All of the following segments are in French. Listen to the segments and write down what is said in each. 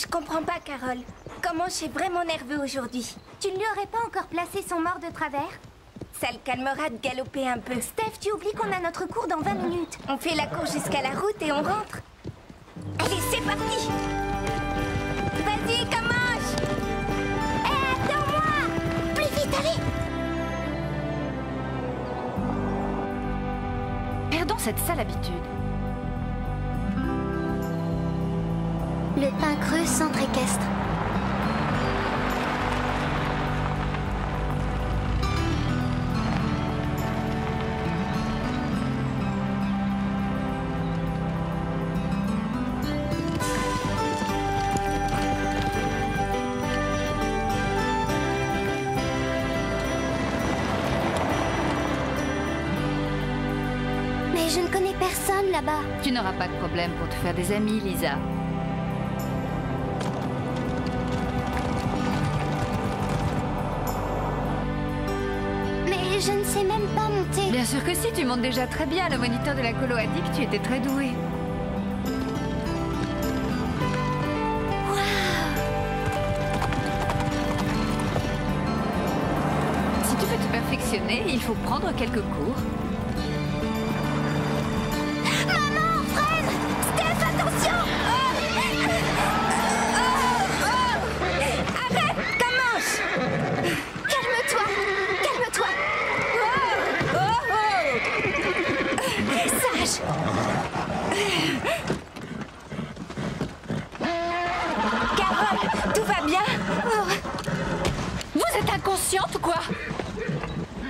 Je comprends pas, Carole. Comanche est vraiment nerveux aujourd'hui. Tu ne lui aurais pas encore placé son mort de travers? Ça le calmera de galoper un peu. Steph, tu oublies qu'on a notre cours dans 20 minutes. On fait la course jusqu'à la route et on rentre. Allez, c'est parti. Vas-y, Comanche. Hé, attends-moi! Plus vite, allez! Perdons cette sale habitude. Le Pin Creux centre équestre. Mais je ne connais personne là-bas. Tu n'auras pas de problème pour te faire des amis, Lisa. Mais je ne sais même pas monter. Bien sûr que si, tu montes déjà très bien. Le moniteur de la colo a dit que tu étais très douée. Si tu veux te perfectionner, il faut prendre quelques cours. Maman, freine! Steph, attention! Arrête, Comanche. Calme-toi! Calme-toi! Sage! Carole, tout va bien? Vous êtes inconsciente ou quoi?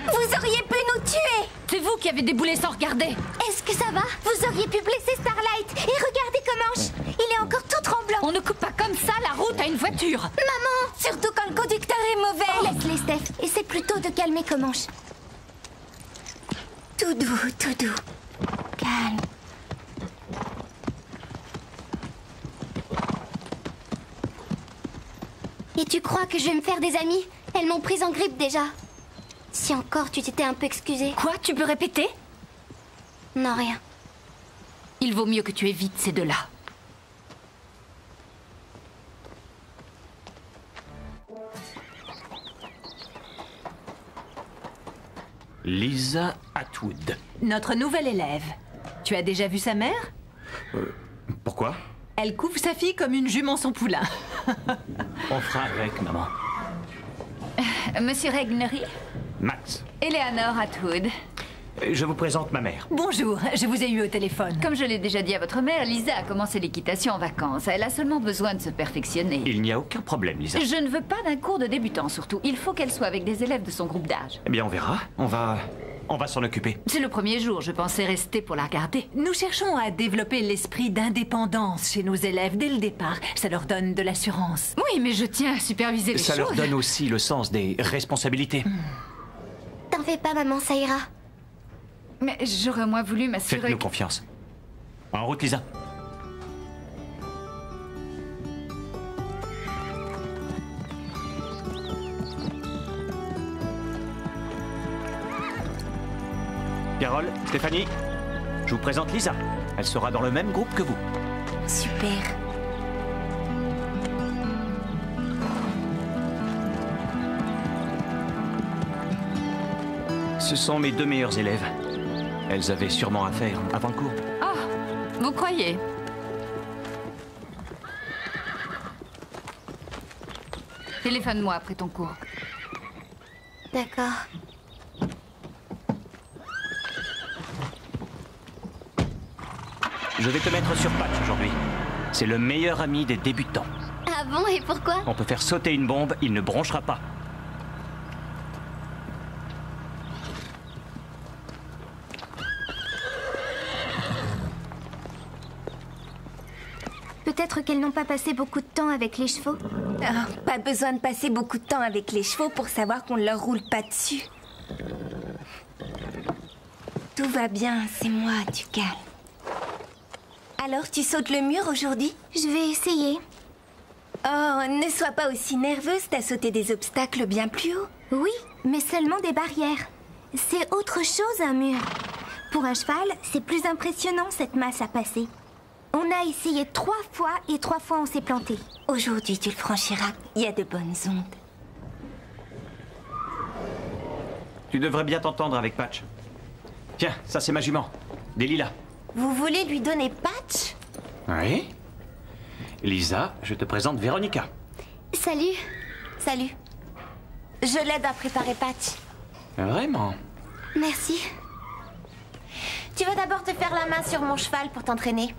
Vous auriez pu nous tuer. C'est vous qui avez déboulé sans regarder. Est-ce que ça va? Vous auriez pu blesser Starlight. Et regardez Comanche. Il est encore tout tremblant. On ne coupe pas comme ça la route à une voiture. Maman! Surtout quand le conducteur est mauvais. Laisse-les, Steph. Essaie plutôt de calmer Comanche. Tout doux, tout doux. Calme. Et tu crois que je vais me faire des amis? Elles m'ont prise en grippe déjà. Si encore tu t'étais un peu excusée. Quoi? Tu peux répéter? Non, rien. Il vaut mieux que tu évites ces deux-là. Lisa Atwood. Notre nouvelle élève. Tu as déjà vu sa mère? Pourquoi? Elle couve sa fille comme une jument son poulain. On fera avec, maman. Monsieur Regnery? Max. Eleanor Atwood. Je vous présente ma mère. Bonjour, je vous ai eu au téléphone. Comme je l'ai déjà dit à votre mère, Lisa a commencé l'équitation en vacances. Elle a seulement besoin de se perfectionner. Il n'y a aucun problème, Lisa. Je ne veux pas d'un cours de débutant, surtout. Il faut qu'elle soit avec des élèves de son groupe d'âge. Eh bien, on verra. On va s'en occuper. C'est le premier jour, je pensais rester pour la regarder. Nous cherchons à développer l'esprit d'indépendance chez nos élèves dès le départ. Ça leur donne de l'assurance. Oui, mais je tiens à superviser les Ça choses. leur donne aussi le sens des responsabilités. T'en fais pas, maman, ça ira. Mais j'aurais au moins voulu m'assurer... Faites-nous confiance. En route, Lisa. Carole, Stéphanie, je vous présente Lisa. Elle sera dans le même groupe que vous. Super. Ce sont mes deux meilleures élèves. Elles avaient sûrement affaire avant le cours. Ah, vous croyez? Téléphone-moi après ton cours. D'accord. Je vais te mettre sur patch aujourd'hui. C'est le meilleur ami des débutants. Ah bon, et pourquoi? On peut faire sauter une bombe, il ne bronchera pas. Peut-être qu'elles n'ont pas passé beaucoup de temps avec les chevaux. Ah, pas besoin de passer beaucoup de temps avec les chevaux pour savoir qu'on ne leur roule pas dessus. Tout va bien, c'est moi, tu calmes. Alors, tu sautes le mur aujourd'hui? Je vais essayer. Oh, ne sois pas aussi nerveuse, t'as sauté des obstacles bien plus haut. Oui, mais seulement des barrières. C'est autre chose, un mur. Pour un cheval, c'est plus impressionnant, cette masse à passer. On a essayé 3 fois et 3 fois on s'est planté. Aujourd'hui, tu le franchiras. Il y a de bonnes ondes. Tu devrais bien t'entendre avec Patch. Tiens, ça c'est ma jument. Des lilas. Vous voulez lui donner Patch? Oui. Lisa, je te présente Véronica. Salut. Salut. Je l'aide à préparer Patch. Vraiment? Merci. Tu vas d'abord te faire la main sur mon cheval pour t'entraîner.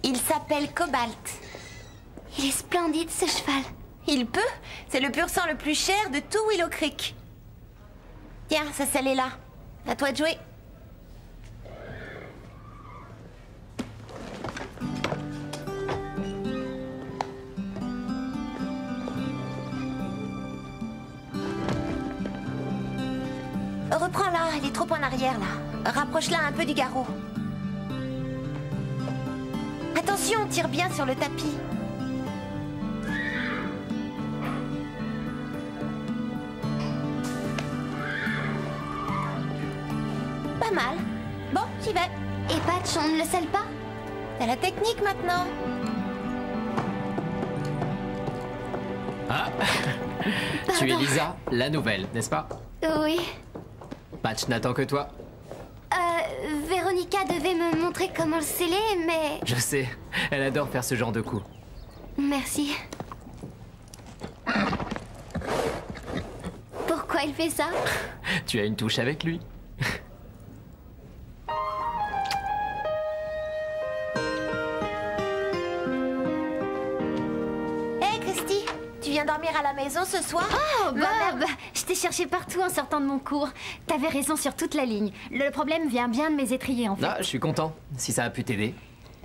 Il s'appelle Cobalt. Il est splendide, ce cheval. Il peut. C'est le pur sang le plus cher de tout Willow Creek. Tiens, sa selle est là. À toi de jouer. Reprends-la, elle est trop en arrière là. Rapproche-la un peu du garrot. Attention, tire bien sur le tapis. Pas mal. Bon, j'y vais. Et Patch, on ne le scelle pas? T'as la technique maintenant. Ah Tu es Lisa, la nouvelle, n'est-ce pas? Oui. Patch n'attend que toi. Véronica devait me montrer comment le sceller, mais... Je sais, elle adore faire ce genre de coup. Merci. Pourquoi il fait ça? Tu as une touche avec lui. Hé, Christy, tu viens dormir à la maison ce soir? Oh, Bob! Je t'ai cherché partout en sortant de mon cours. T'avais raison sur toute la ligne. Le problème vient bien de mes étriers, en fait. Ah, je suis content, si ça a pu t'aider.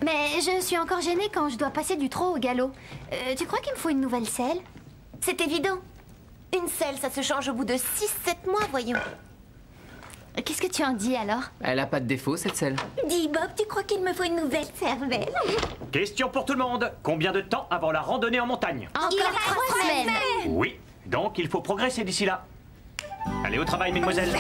Mais je suis encore gênée quand je dois passer du trot au galop. Tu crois qu'il me faut une nouvelle selle? C'est évident. Une selle, ça se change au bout de 6-7 mois, voyons. Qu'est-ce que tu en dis, alors? Elle a pas de défaut, cette selle. Dis, Bob, tu crois qu'il me faut une nouvelle cervelle? Question pour tout le monde. Combien de temps avant la randonnée en montagne? Encore 3 semaines! Oui. Donc il faut progresser d'ici là. Allez au travail, mesdemoiselles.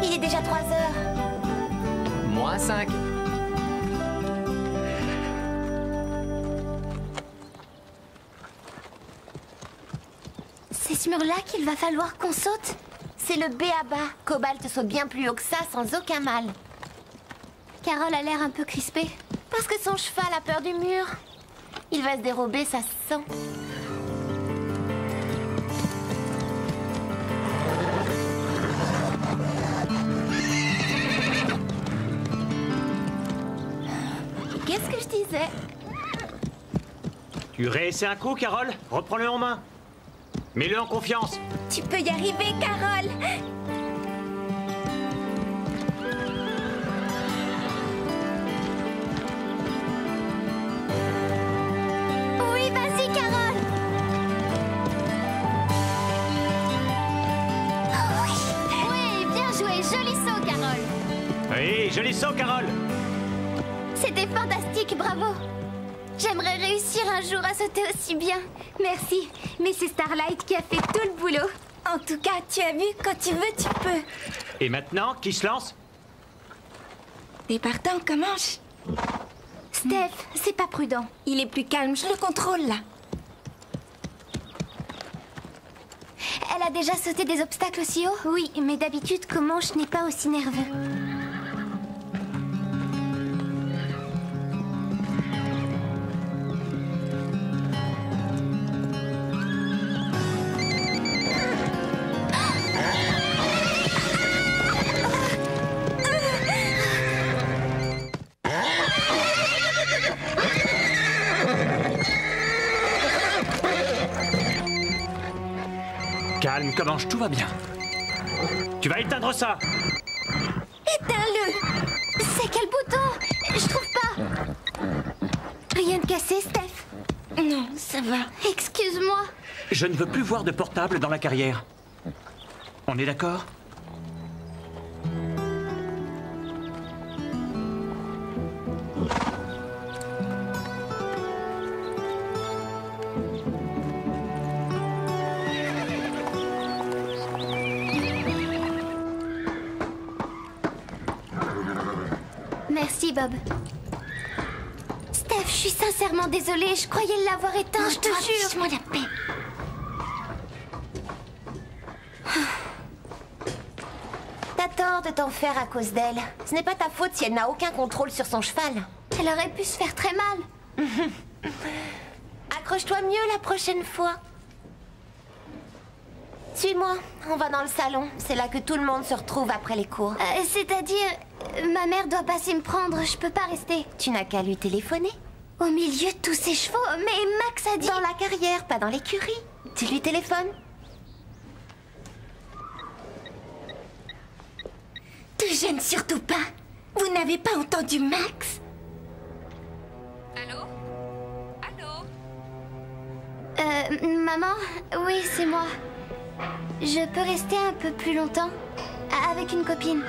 Il est déjà 3 heures. Moins 5. C'est ce mur-là qu'il va falloir qu'on saute? C'est le B.A.B.A. Cobalt saute bien plus haut que ça sans aucun mal. Carole a l'air un peu crispée. Parce que son cheval a peur du mur. Il va se dérober, ça se sent. Qu'est-ce que je disais? Tu réessaies un coup, Carole? Reprends-le en main. Mets-le en confiance. Tu peux y arriver, Carole. Oui, vas-y, Carole! Oui, bien joué, joli saut, Carole! Oui, joli saut, Carole. C'était fantastique, bravo! J'aimerais réussir un jour à sauter aussi bien. Merci, mais c'est Starlight qui a fait tout le boulot. En tout cas, tu as vu, quand tu veux, tu peux. Et maintenant, qui se lance? T'es partant, commence. Steph, c'est pas prudent. Il est plus calme, je le contrôle là. Elle a déjà sauté des obstacles aussi haut? Oui, mais d'habitude, Comanche n'est pas aussi nerveux. Calme, Comanche, tout va bien. Tu vas éteindre ça. Éteins-le. C'est quel bouton? Je trouve pas. Rien de cassé, Steph? Non, ça va. Excuse-moi. Je ne veux plus voir de portable dans la carrière. On est d'accord? Merci, Bob. Steph, je suis sincèrement désolée. Je croyais l'avoir éteint, je te jure. Fiche-moi la paix. T'as tort de t'en faire à cause d'elle. Ce n'est pas ta faute si elle n'a aucun contrôle sur son cheval. Elle aurait pu se faire très mal. Accroche-toi mieux la prochaine fois. Suis-moi, on va dans le salon. C'est là que tout le monde se retrouve après les cours. C'est-à-dire, ma mère doit passer me prendre, je peux pas rester. Tu n'as qu'à lui téléphoner. Au milieu de tous ces chevaux, mais Max a dit... Dans la carrière, pas dans l'écurie. Tu lui téléphones. Te gêne surtout pas. Vous n'avez pas entendu Max? Allô? Allô? Maman? Oui, c'est moi. Je peux rester un peu plus longtemps? Avec une copine.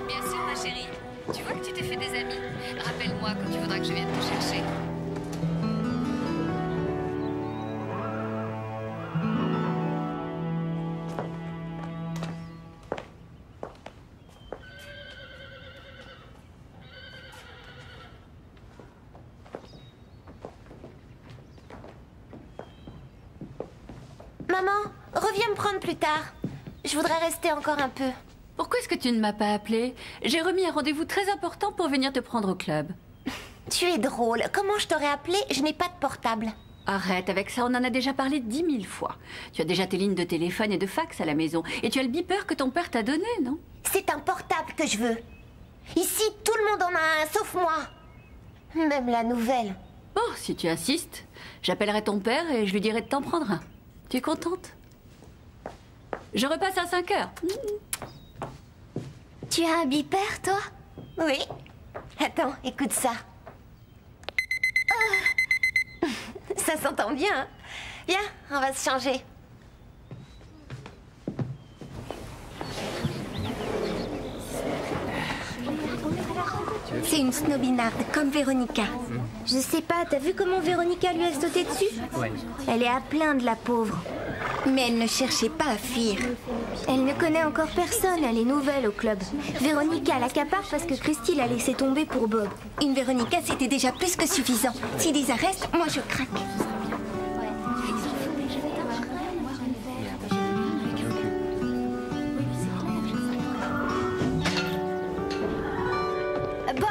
Bien sûr, ma chérie. Tu vois que tu t'es fait des amis. Rappelle-moi quand tu voudras que je vienne te chercher. Maman, reviens me prendre plus tard. Je voudrais rester encore un peu. Pourquoi est-ce que tu ne m'as pas appelé? J'ai remis un rendez-vous très important pour venir te prendre au club. Tu es drôle. Comment je t'aurais appelé? Je n'ai pas de portable. Arrête avec ça, on en a déjà parlé 10 000 fois. Tu as déjà tes lignes de téléphone et de fax à la maison. Et tu as le beeper que ton père t'a donné, non? C'est un portable que je veux. Ici, tout le monde en a un, sauf moi. Même la nouvelle. Bon, si tu insistes, j'appellerai ton père et je lui dirai de t'en prendre un. Tu es contente? Je repasse à 5 heures. Tu as un beeper, toi? Oui. Attends, écoute ça. Ça s'entend bien, hein? Viens, on va se changer. C'est une snobinarde, comme Véronica. Je sais pas, t'as vu comment Véronica lui a sauté dessus? Ouais. Elle est à plaindre, la pauvre. Mais elle ne cherchait pas à fuir. Elle ne connaît encore personne, elle est nouvelle au club. Véronica l'accapare parce que Christy l'a laissé tomber pour Bob. Une Véronica, c'était déjà plus que suffisant. Si Lisa reste, moi je craque. Bob!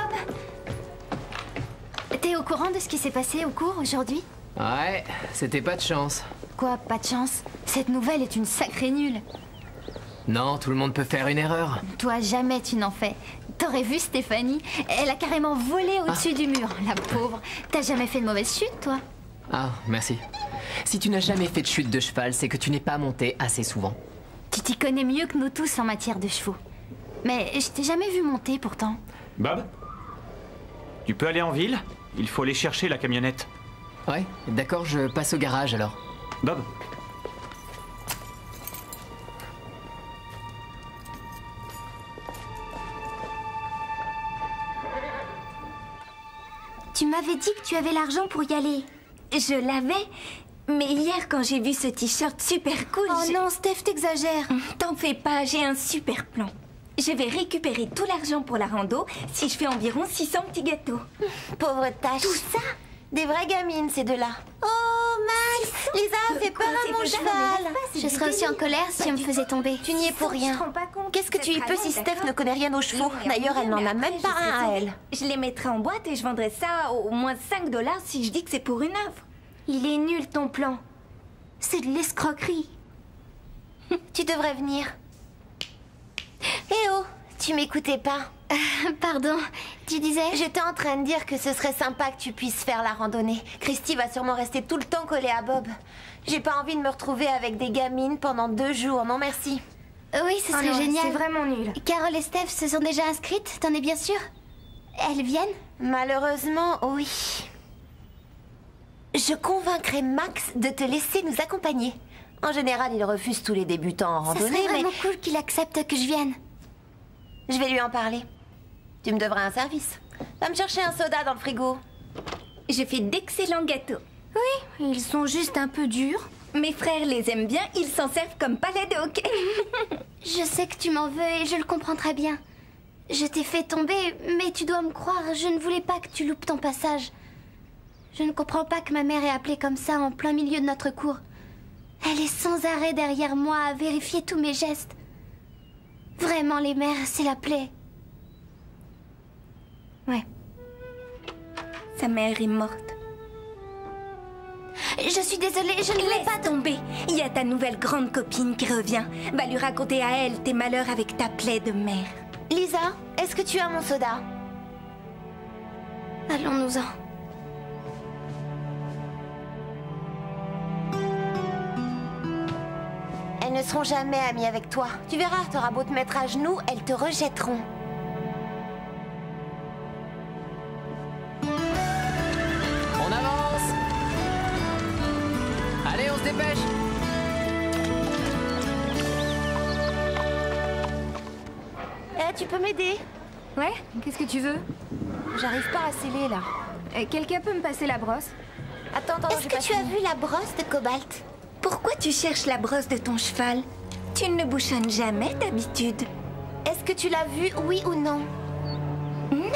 T'es au courant de ce qui s'est passé au cours aujourd'hui? Ouais, c'était pas de chance. Quoi, pas de chance? Cette nouvelle est une sacrée nulle. Non, tout le monde peut faire une erreur. Toi, jamais tu n'en fais. T'aurais vu Stéphanie? Elle a carrément volé au-dessus du mur, la pauvre. T'as jamais fait de mauvaise chute, toi? Ah, merci. Si tu n'as jamais fait de chute de cheval, c'est que tu n'es pas monté assez souvent. Tu t'y connais mieux que nous tous en matière de chevaux. Mais je t'ai jamais vu monter, pourtant. Bob? Tu peux aller en ville? Il faut aller chercher la camionnette. Ouais, d'accord, je passe au garage alors. Bob? Tu m'avais dit que tu avais l'argent pour y aller. Je l'avais, mais hier quand j'ai vu ce t-shirt super cool... Oh non, Steph, t'exagères. T'en fais pas, j'ai un super plan. Je vais récupérer tout l'argent pour la rando si je fais environ 600 petits gâteaux. Pauvre tâche. Tout ça? Des vraies gamines, ces deux-là. Oh, Max! Lisa, fais peur à mon cheval. Je serais aussi en colère si elle me faisait tomber. Tu n'y es pour rien. Qu'est-ce que tu y peux si Steph ne connaît rien aux chevaux? D'ailleurs, elle n'en a même pas un à elle. Je les mettrai en boîte et je vendrai ça au moins 5 $ si je dis que c'est pour une œuvre. Il est nul ton plan. C'est de l'escroquerie. Tu devrais venir. Eh oh, tu m'écoutais pas. Pardon, tu disais? J'étais en train de dire que ce serait sympa que tu puisses faire la randonnée. Christy va sûrement rester tout le temps collée à Bob. J'ai pas envie de me retrouver avec des gamines pendant 2 jours, non merci. Oui, ce serait génial. C'est vraiment nul. Carole et Steph se sont déjà inscrites, t'en es bien sûre? Elles viennent? Malheureusement, oui. Je convaincrai Max de te laisser nous accompagner. En général, il refuse tous les débutants en Ça randonnée, serait mais vraiment cool qu'il accepte que je vienne. je vais lui en parler. Tu me devras un service. Va me chercher un soda dans le frigo. Je fais d'excellents gâteaux. Oui, ils sont juste un peu durs. Mes frères les aiment bien, ils s'en servent comme palais de hockey. Je sais que tu m'en veux et je le comprends très bien. Je t'ai fait tomber, mais tu dois me croire, je ne voulais pas que tu loupes ton passage. Je ne comprends pas que ma mère ait appelé comme ça en plein milieu de notre cour. Elle est sans arrêt derrière moi à vérifier tous mes gestes. Vraiment, les mères, c'est la plaie. Ouais. Sa mère est morte. Je suis désolée, je ne voulais pas tomber. Il y a ta nouvelle grande copine qui revient. Va lui raconter à elle tes malheurs avec ta plaie de mère. Lisa, est-ce que tu as mon soda? Allons-nous-en. Elles ne seront jamais amies avec toi. Tu verras, t'auras beau te mettre à genoux, elles te rejetteront. On avance. Allez, on se dépêche. Tu peux m'aider? Ouais? Qu'est-ce que tu veux? J'arrive pas à sceller, là. Quelqu'un peut me passer la brosse? Attends, est-ce que tu as vu la brosse de Cobalt? Pourquoi tu cherches la brosse de ton cheval? Tu ne bouchonnes jamais d'habitude. Est-ce que tu l'as vue, oui ou non? Non.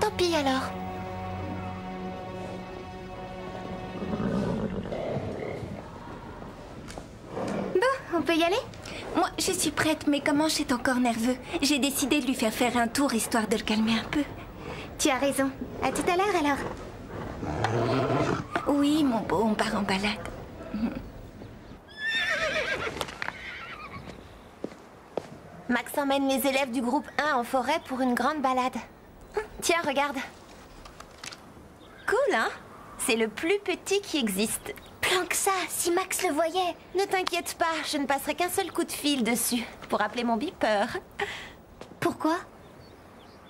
Tant pis alors. Bon, on peut y aller? Moi, je suis prête, mais Comanche est encore nerveux. J'ai décidé de lui faire un tour, histoire de le calmer un peu. Tu as raison. À tout à l'heure alors. Oui, mon beau, on part en balade. Max emmène les élèves du groupe 1 en forêt pour une grande balade. Tiens, regarde. Cool, hein? C'est le plus petit qui existe. Plan que ça, si Max le voyait. Ne t'inquiète pas, je ne passerai qu'un seul coup de fil dessus pour appeler mon beeper. Pourquoi?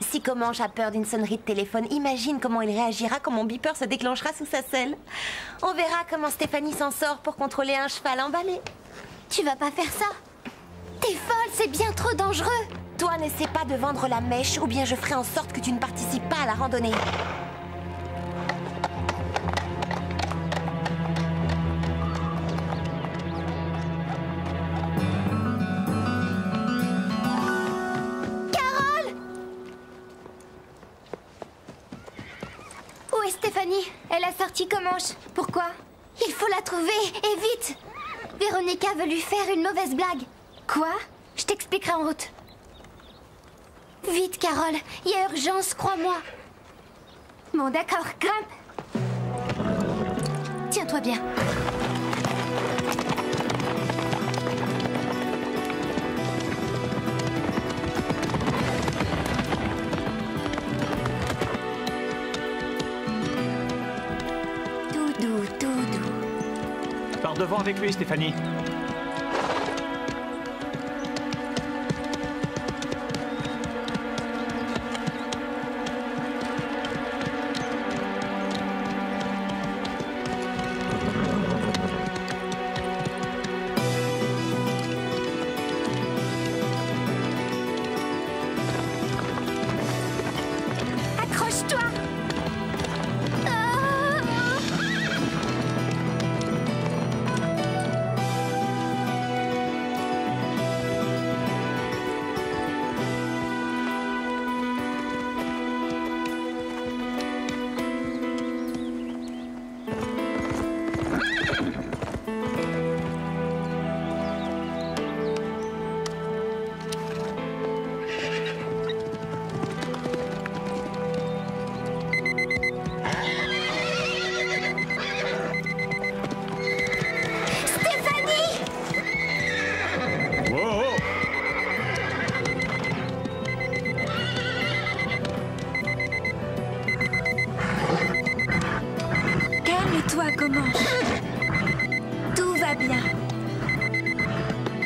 Si Comanche a peur d'une sonnerie de téléphone, imagine comment il réagira quand mon beeper se déclenchera sous sa selle. On verra comment Stéphanie s'en sort pour contrôler un cheval emballé. Tu vas pas faire ça? T'es folle, c'est bien trop dangereux. Toi, n'essaie pas de vendre la mèche ou bien je ferai en sorte que tu ne participes pas à la randonnée. Carole! Où est Stéphanie? Elle a sorti Comanche. Pourquoi? Il faut la trouver, et vite! Véronica veut lui faire une mauvaise blague. Quoi? Je t'expliquerai en route. Vite, Carole, il y a urgence, crois-moi. Bon, d'accord, grimpe. Tiens-toi bien. Tout doux, tout doux. Pars devant avec lui, Stéphanie. Accroche-toi. Calme-toi, Comanche. Tout va bien.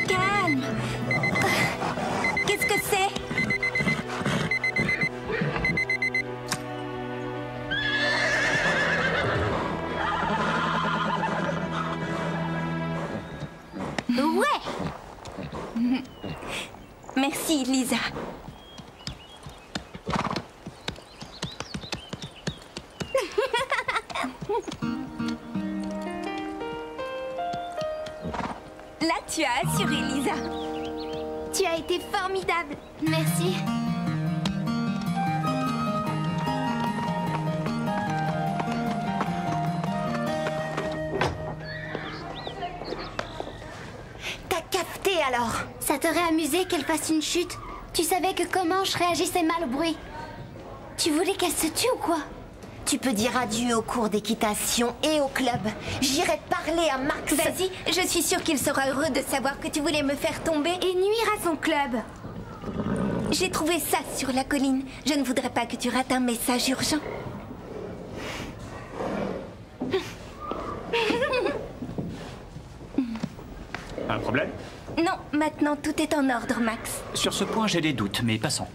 Calme. Qu'est-ce que c'est? Ouais. Merci, Lisa. Là, tu as assuré, Lisa. Tu as été formidable. Merci. alors? Ça t'aurait amusé qu'elle fasse une chute? Tu savais que Comanche réagissait mal au bruit. Tu voulais qu'elle se tue ou quoi? Tu peux dire adieu au cours d'équitation et au club. J'irai parler à Max. Vas-y, je suis sûre qu'il sera heureux de savoir que tu voulais me faire tomber et nuire à son club. J'ai trouvé ça sur la colline. Je ne voudrais pas que tu rates un message urgent. Un problème? Non, maintenant tout est en ordre, Max. Sur ce point, j'ai des doutes, mais passons.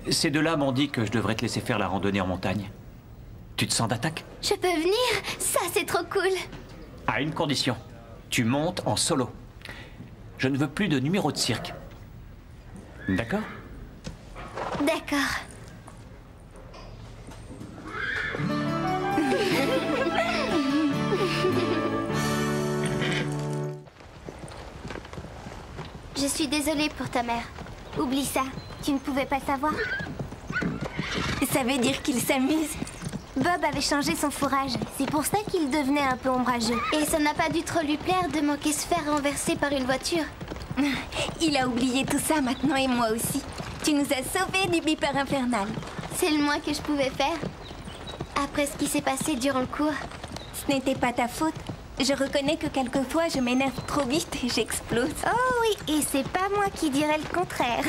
Ces deux-là m'ont dit que je devrais te laisser faire la randonnée en montagne. Tu te sens d'attaque? Je peux venir? Ça, c'est trop cool. À une condition. Tu montes en solo. Je ne veux plus de numéro de cirque. D'accord? D'accord. Je suis désolée pour ta mère. Oublie ça. Tu ne pouvais pas savoir. Ça veut dire qu'il s'amuse. Bob avait changé son fourrage. C'est pour ça qu'il devenait un peu ombrageux. Et ça n'a pas dû trop lui plaire de manquer se faire renverser par une voiture. Il a oublié tout ça maintenant et moi aussi. Tu nous as sauvés du beeper infernal. C'est le moins que je pouvais faire. Après ce qui s'est passé durant le cours. Ce n'était pas ta faute. Je reconnais que quelquefois je m'énerve trop vite et j'explose. Oh oui, et c'est pas moi qui dirais le contraire.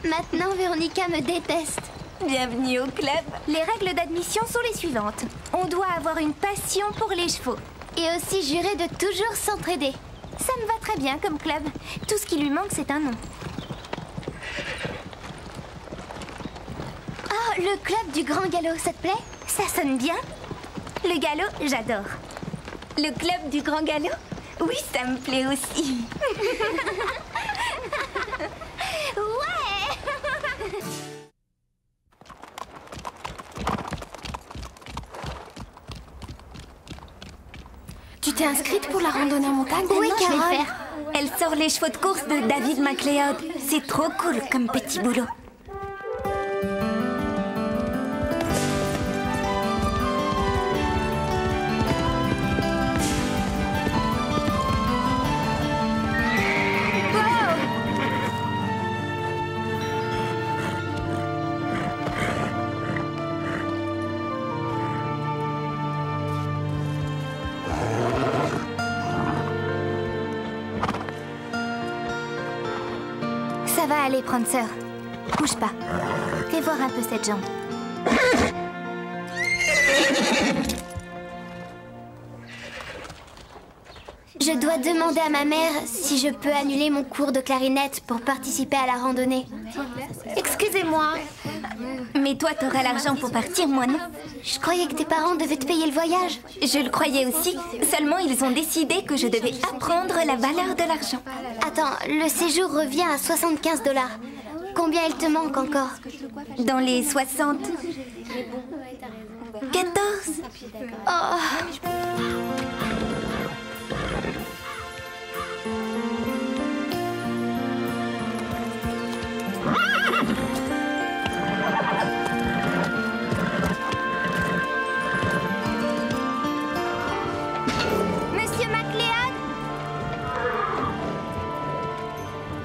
Maintenant, Véronica me déteste. Bienvenue au club. Les règles d'admission sont les suivantes. On doit avoir une passion pour les chevaux. Et aussi jurer de toujours s'entraider. Ça me va très bien comme club. Tout ce qui lui manque, c'est un nom. Oh, le club du Grand Galop, ça te plaît? Ça sonne bien. Le galop, j'adore. Le club du Grand Galop? Oui, ça me plaît aussi. Ouais! Tu t'es inscrite pour la randonnée en montagne? Oui, Carole. Je vais le faire. Elle sort les chevaux de course de David McLeod. C'est trop cool comme petit boulot. Ça va aller, Prancer. Bouge pas. Fais voir un peu cette jambe. Je dois demander à ma mère si je peux annuler mon cours de clarinette pour participer à la randonnée. Excusez-moi. Mais toi, t'auras l'argent pour partir, moi non. Je croyais que tes parents devaient te payer le voyage. Je le croyais aussi. Seulement, ils ont décidé que je devais apprendre la valeur de l'argent. Attends, le séjour revient à 75 $. Combien il te manque encore? Dans les 60... 14. Oh. Monsieur McLeod?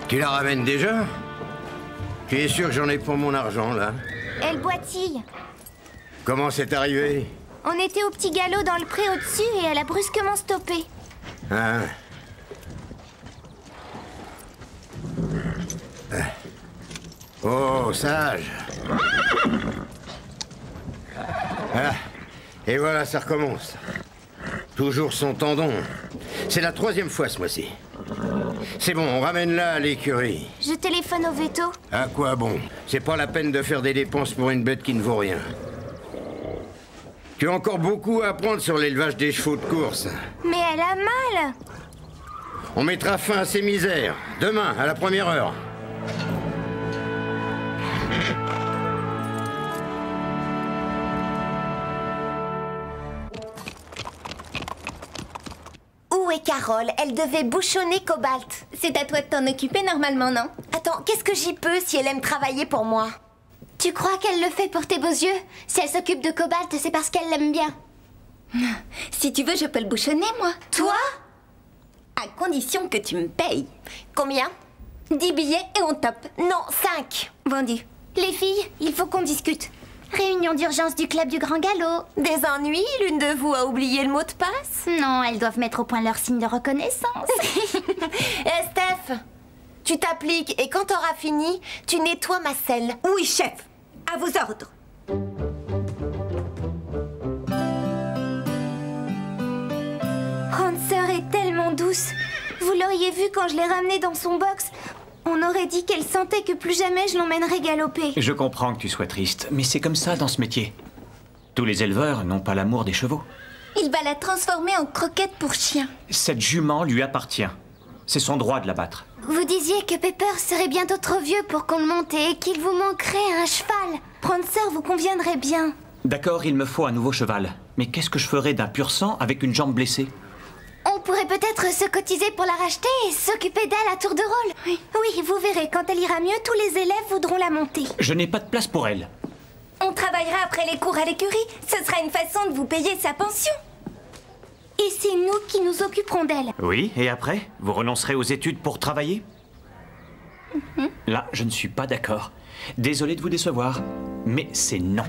Tu la ramènes déjà? Tu es sûr que j'en ai pour mon argent, là? Elle boitille. Comment c'est arrivé? On était au petit galop dans le pré au-dessus et elle a brusquement stoppé. Ah. Oh, sage. Ah. Et voilà, ça recommence. Toujours son tendon. C'est la 3e fois ce mois-ci. C'est bon, on ramène-la à l'écurie. Je téléphone au veto. À quoi bon? C'est pas la peine de faire des dépenses pour une bête qui ne vaut rien. Tu as encore beaucoup à apprendre sur l'élevage des chevaux de course. Mais elle a mal. On mettra fin à ces misères. Demain, à la 1re heure. Où est Carole? Elle devait bouchonner Cobalt. C'est à toi de t'en occuper normalement, non? Attends, qu'est-ce que j'y peux si elle aime travailler pour moi? Tu crois qu'elle le fait pour tes beaux yeux? Si elle s'occupe de Cobalt, c'est parce qu'elle l'aime bien. Si tu veux, je peux le bouchonner, moi. Toi? À condition que tu me payes. Combien? 10 billets et on top. Non, 5. Vendu. Les filles, il faut qu'on discute. Réunion d'urgence du club du Grand Galop. Des ennuis? L'une de vous a oublié le mot de passe? Non, elles doivent mettre au point leur signe de reconnaissance. Steph, tu t'appliques et quand t'auras fini, tu nettoies ma selle. Oui, chef. À vos ordres. Prancer est tellement douce. Vous l'auriez vu quand je l'ai ramenée dans son box. On aurait dit qu'elle sentait que plus jamais je l'emmènerais galoper. Je comprends que tu sois triste, mais c'est comme ça dans ce métier. Tous les éleveurs n'ont pas l'amour des chevaux. Il va la transformer en croquette pour chien. Cette jument lui appartient. C'est son droit de la battre. Vous disiez que Pepper serait bientôt trop vieux pour qu'on le monte et qu'il vous manquerait un cheval. Prancer vous conviendrait bien. D'accord, il me faut un nouveau cheval. Mais qu'est-ce que je ferais d'un pur sang avec une jambe blessée? On pourrait peut-être se cotiser pour la racheter et s'occuper d'elle à tour de rôle. Oui, vous verrez, quand elle ira mieux, tous les élèves voudront la monter. Je n'ai pas de place pour elle. On travaillera après les cours à l'écurie. Ce sera une façon de vous payer sa pension. Et c'est nous qui nous occuperons d'elle. Oui, et après, vous renoncerez aux études pour travailler? Là, je ne suis pas d'accord. Désolé de vous décevoir, mais c'est non.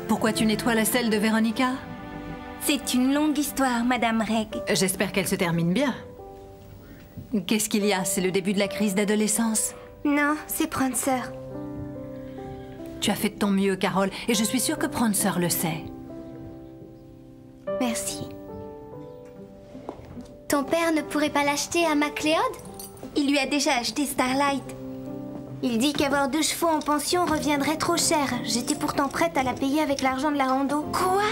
Pourquoi tu nettoies la selle de Véronica? C'est une longue histoire, Madame Reg. J'espère qu'elle se termine bien. Qu'est-ce qu'il y a? C'est le début de la crise d'adolescence? Non, c'est Prancer. Tu as fait de ton mieux, Carole, et je suis sûre que Prancer le sait. Merci. Ton père ne pourrait pas l'acheter à MacLeod? Il lui a déjà acheté Starlight. Il dit qu'avoir 2 chevaux en pension reviendrait trop cher. J'étais pourtant prête à la payer avec l'argent de la rando. Quoi?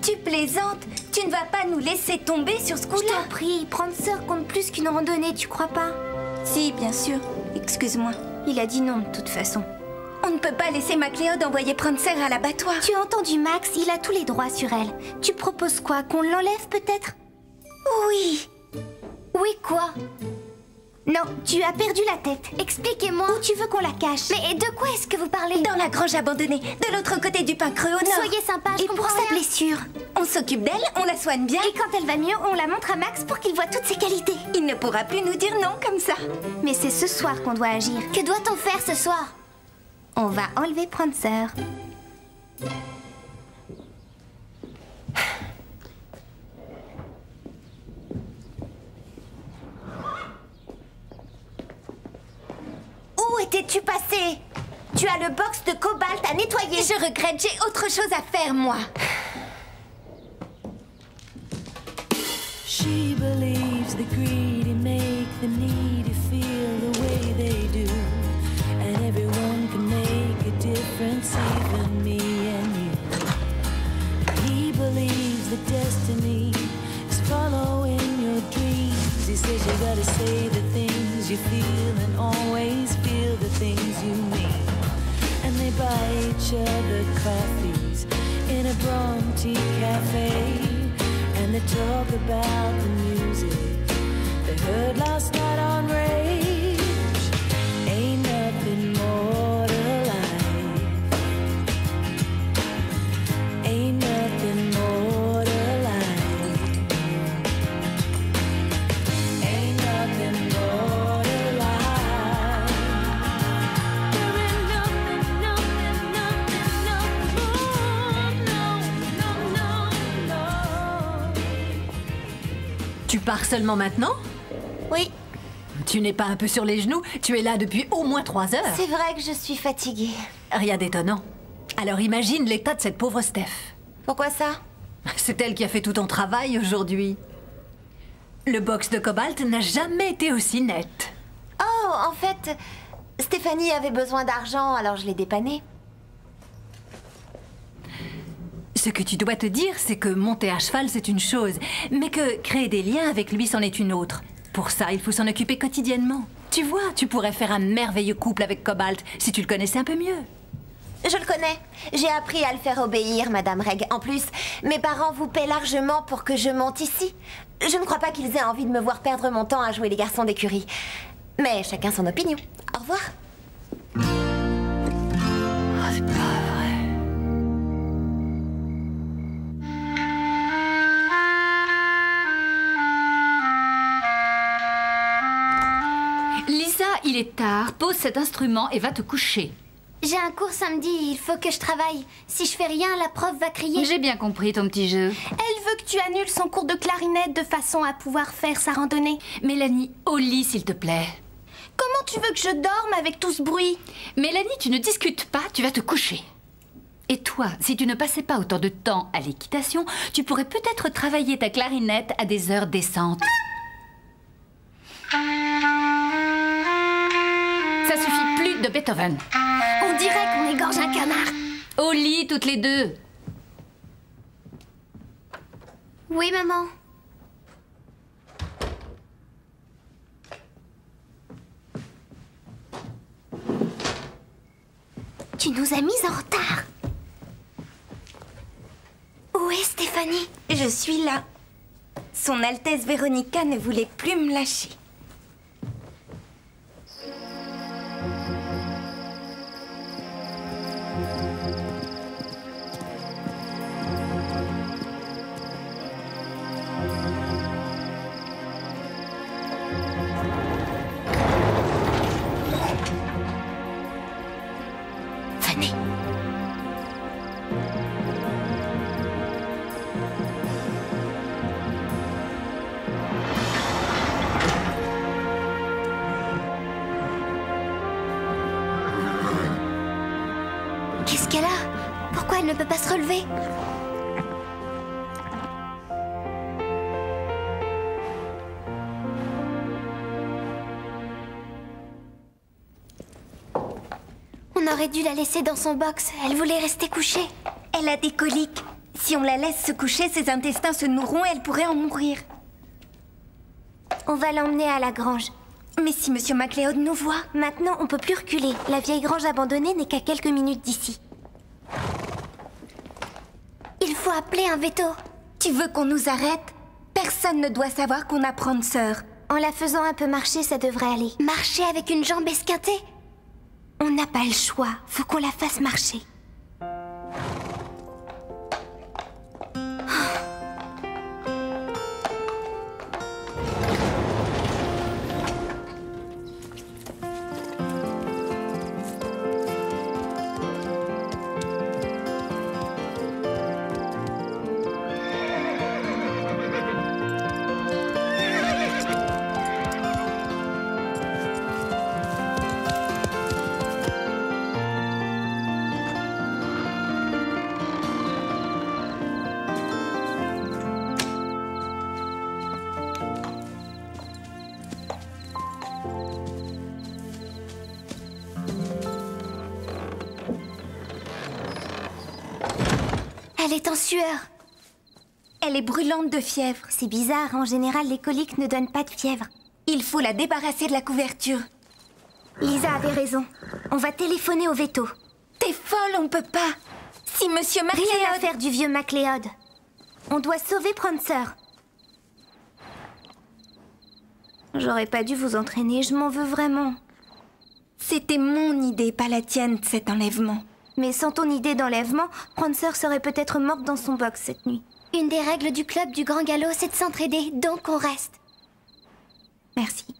Tu plaisantes? Tu ne vas pas nous laisser tomber sur ce Je coup-là? t'en prie, Prancer compte plus qu'une randonnée, tu crois pas? Si, bien sûr. Excuse-moi. Il a dit non de toute façon. On ne peut pas laisser MacLeod envoyer Prancer à l'abattoir. Tu as entendu Max, il a tous les droits sur elle. Tu proposes quoi? Qu'on l'enlève peut-être? Oui. Oui, quoi? Non, tu as perdu la tête. Expliquez-moi. Où tu veux qu'on la cache? Mais de quoi est-ce que vous parlez? Dans la grange abandonnée, de l'autre côté du pin creux au nord. Soyez sympa, je Et comprends pour sa rien. blessure, on s'occupe d'elle, on la soigne bien. Et quand elle va mieux, on la montre à Max pour qu'il voit toutes ses qualités. Il ne pourra plus nous dire non comme ça. Mais c'est ce soir qu'on doit agir. Que doit-on faire ce soir? On va enlever Prancer. Où étais-tu passé? Tu as le box de cobalt à nettoyer. Je regrette, j'ai autre chose à faire, moi. She believes the greedy make the needy feel the way they do. And everyone can make a difference, even me and you. He believes that destiny is following your dreams. He says you gotta say the things you feel and always feel the things you mean. And they buy each other coffees in a Bronte cafe. And they talk about the music they heard last night on Rage. Ain't nothing more to life. Ain't nothing more to life. Ain't nothing more to life. There ain't nothing, nothing, nothing, nothing more. No, no, no, no. Tu pars seulement maintenant? Oui, Tu n'es pas un peu sur les genoux? Tu es là depuis au moins 3 heures. c'est vrai que je suis fatiguée. Rien d'étonnant. Alors imagine l'état de cette pauvre Steph. Pourquoi ça? C'est elle qui a fait tout ton travail aujourd'hui. Le box de cobalt n'a jamais été aussi net. Oh, en fait, Stéphanie avait besoin d'argent, alors je l'ai dépannée. Ce que tu dois te dire, c'est que monter à cheval, c'est une chose, mais que créer des liens avec lui, c'en est une autre. Pour ça, il faut s'en occuper quotidiennement. Tu vois, tu pourrais faire un merveilleux couple avec Cobalt si tu le connaissais un peu mieux. Je le connais. J'ai appris à le faire obéir, Madame Reg. En plus, mes parents vous paient largement pour que je monte ici. Je ne crois pas qu'ils aient envie de me voir perdre mon temps à jouer les garçons d'écurie. Mais chacun son opinion. Au revoir. Oh, c'est pas vrai. Lisa, il est tard. Pose cet instrument et va te coucher. J'ai un cours samedi, il faut que je travaille. Si je fais rien, la prof va crier. J'ai bien compris ton petit jeu. Elle veut que tu annules son cours de clarinette de façon à pouvoir faire sa randonnée. Mélanie, au lit, s'il te plaît. Comment tu veux que je dorme avec tout ce bruit? Mélanie, tu ne discutes pas, tu vas te coucher. Et toi, si tu ne passais pas autant de temps à l'équitation, tu pourrais peut-être travailler ta clarinette à des heures décentes. Ça suffit plus de Beethoven. On dirait qu'on égorge un canard. Au lit, toutes les deux. Oui, maman. Tu nous as mises en retard. Où est Stéphanie? Je suis là. Son Altesse Véronica ne voulait plus me lâcher. Venez. Qu'est-ce qu'elle a? Pourquoi elle ne peut pas se relever? On aurait dû la laisser dans son box. Elle voulait rester couchée. Elle a des coliques. Si on la laisse se coucher, ses intestins se nourront et elle pourrait en mourir. On va l'emmener à la grange. Mais si Monsieur MacLeod nous voit... Maintenant, on peut plus reculer. La vieille grange abandonnée n'est qu'à quelques minutes d'ici. Il faut appeler un veto. Tu veux qu'on nous arrête? Personne ne doit savoir qu'on apprend de sœur. En la faisant un peu marcher, ça devrait aller. Marcher avec une jambe esquintée? On n'a pas le choix. Faut qu'on la fasse marcher. Elle est en sueur. Elle est brûlante de fièvre. C'est bizarre, en général, les coliques ne donnent pas de fièvre. Il faut la débarrasser de la couverture. Lisa avait raison. On va téléphoner au veto. T'es folle, on peut pas. Si Monsieur MacLeod... Rien à faire du vieux MacLeod. On doit sauver Prancer. J'aurais pas dû vous entraîner, je m'en veux vraiment. C'était mon idée, pas la tienne, cet enlèvement. Mais sans ton idée d'enlèvement, Prancer serait peut-être morte dans son box cette nuit. Une des règles du club du Grand Galop, c'est de s'entraider, donc on reste. Merci.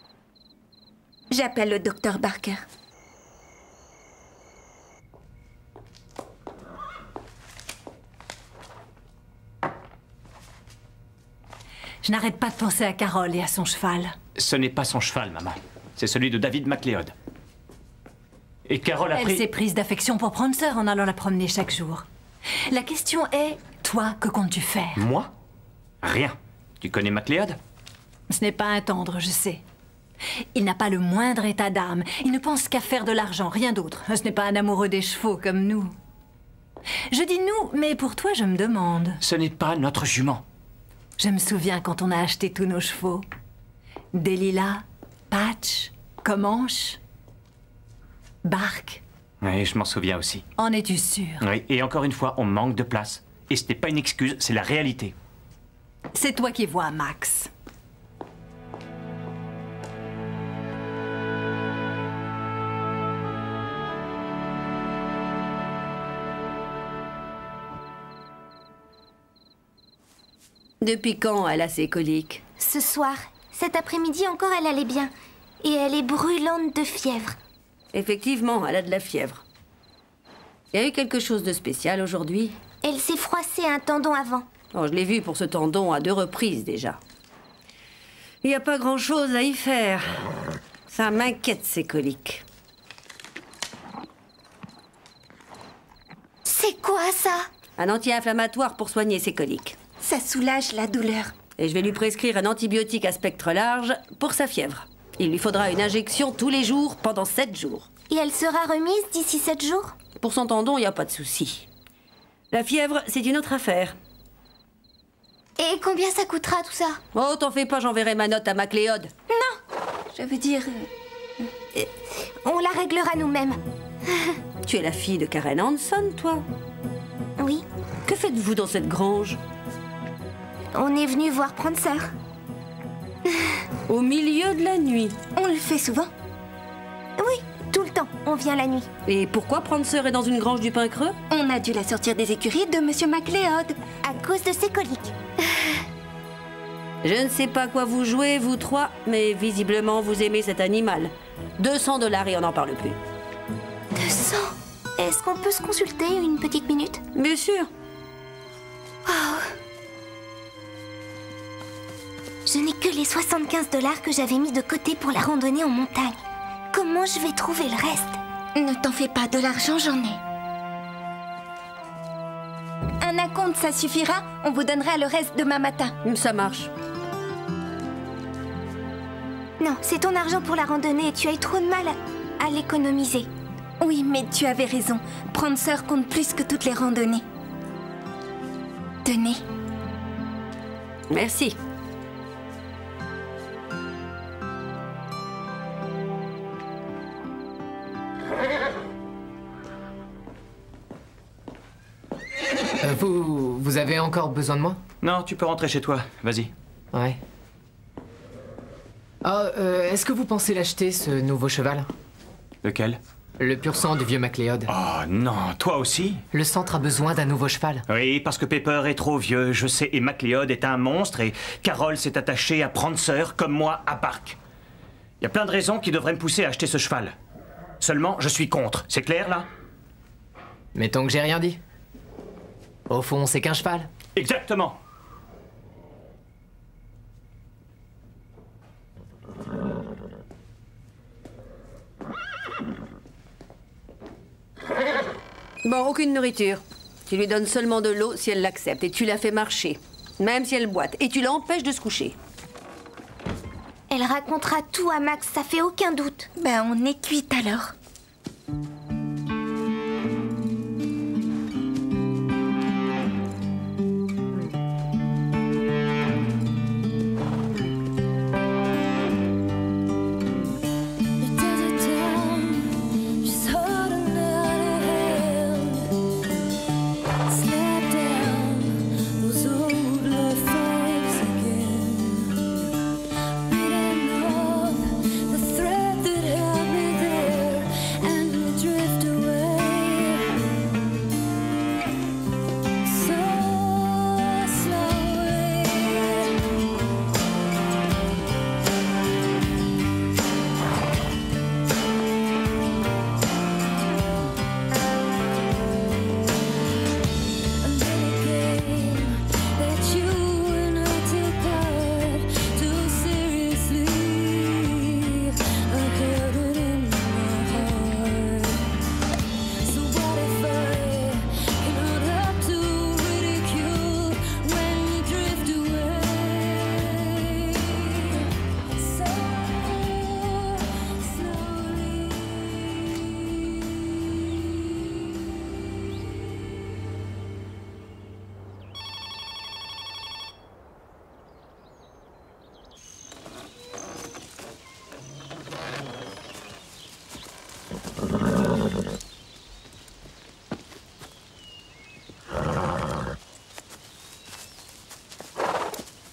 J'appelle le docteur Barker. Je n'arrête pas de penser à Carole et à son cheval. Ce n'est pas son cheval, maman. C'est celui de David MacLeod. Et Carole a pris... Elle s'est prise d'affection pour Prancer en allant la promener chaque jour. La question est, toi, que comptes-tu faire? Moi? Rien. Tu connais MacLeod? Ce n'est pas un tendre, je sais. Il n'a pas le moindre état d'âme. Il ne pense qu'à faire de l'argent, rien d'autre. Ce n'est pas un amoureux des chevaux comme nous. Je dis nous, mais pour toi, je me demande. Ce n'est pas notre jument. Je me souviens quand on a acheté tous nos chevaux. Delilah, Patch, Comanche, Bark. Oui, je m'en souviens aussi. En es-tu sûr? Oui, et encore une fois, on manque de place. Et ce n'est pas une excuse, c'est la réalité. C'est toi qui vois, Max. Depuis quand elle a ses coliques? Ce soir. Cet après-midi encore, elle allait bien. Et elle est brûlante de fièvre. Effectivement, elle a de la fièvre. Il y a eu quelque chose de spécial aujourd'hui? Elle s'est froissée un tendon avant. Oh, je l'ai vu pour ce tendon à 2 reprises déjà. Il n'y a pas grand-chose à y faire. Ça m'inquiète, ces coliques. C'est quoi ça? Un anti-inflammatoire pour soigner ses coliques. Ça soulage la douleur. Et je vais lui prescrire un antibiotique à spectre large pour sa fièvre. Il lui faudra une injection tous les jours pendant 7 jours. Et elle sera remise d'ici 7 jours? Pour son tendon, il n'y a pas de souci. La fièvre, c'est une autre affaire. Et combien ça coûtera tout ça? Oh, t'en fais pas, j'enverrai ma note à MacLeod. Non! Je veux dire... on la réglera nous-mêmes. Tu es la fille de Karen Hanson, toi? Oui. Que faites-vous dans cette grange? On est venu voir Prancer. Au milieu de la nuit? On le fait souvent. Oui, tout le temps. On vient la nuit. Et pourquoi Prancer est dans une grange du Pin Creux? On a dû la sortir des écuries de Monsieur MacLeod. À cause de ses coliques. Je ne sais pas quoi vous jouez, vous trois, mais visiblement vous aimez cet animal. 200 $ et on n'en parle plus. 200? Est-ce qu'on peut se consulter une petite minute? Bien sûr. Oh. Je n'ai que les 75 $ que j'avais mis de côté pour la randonnée en montagne. Comment je vais trouver le reste? Ne t'en fais pas, de l'argent j'en ai. Un acompte, ça suffira. On vous donnera le reste demain matin. Ça marche. Non, c'est ton argent pour la randonnée et tu as eu trop de mal à l'économiser. Oui, mais tu avais raison. Prancer compte plus que toutes les randonnées. Tenez. Merci. Vous avez encore besoin de moi? Non, tu peux rentrer chez toi. Vas-y. Ouais. Oh, est-ce que vous pensez l'acheter, ce nouveau cheval? Lequel? Le pur sang du vieux MacLeod. Oh non, toi aussi? Le centre a besoin d'un nouveau cheval. Oui, parce que Pepper est trop vieux, je sais, et MacLeod est un monstre, et Carol s'est attachée à Prancer, comme moi à Bark. Il y a plein de raisons qui devraient me pousser à acheter ce cheval. Seulement, je suis contre. C'est clair, là? Mettons que j'ai rien dit. Au fond, c'est qu'un cheval. Exactement. Bon, aucune nourriture. Tu lui donnes seulement de l'eau si elle l'accepte et tu la fais marcher, même si elle boite, et tu l'empêches de se coucher. Elle racontera tout à Max, ça fait aucun doute. Ben, on est cuite alors.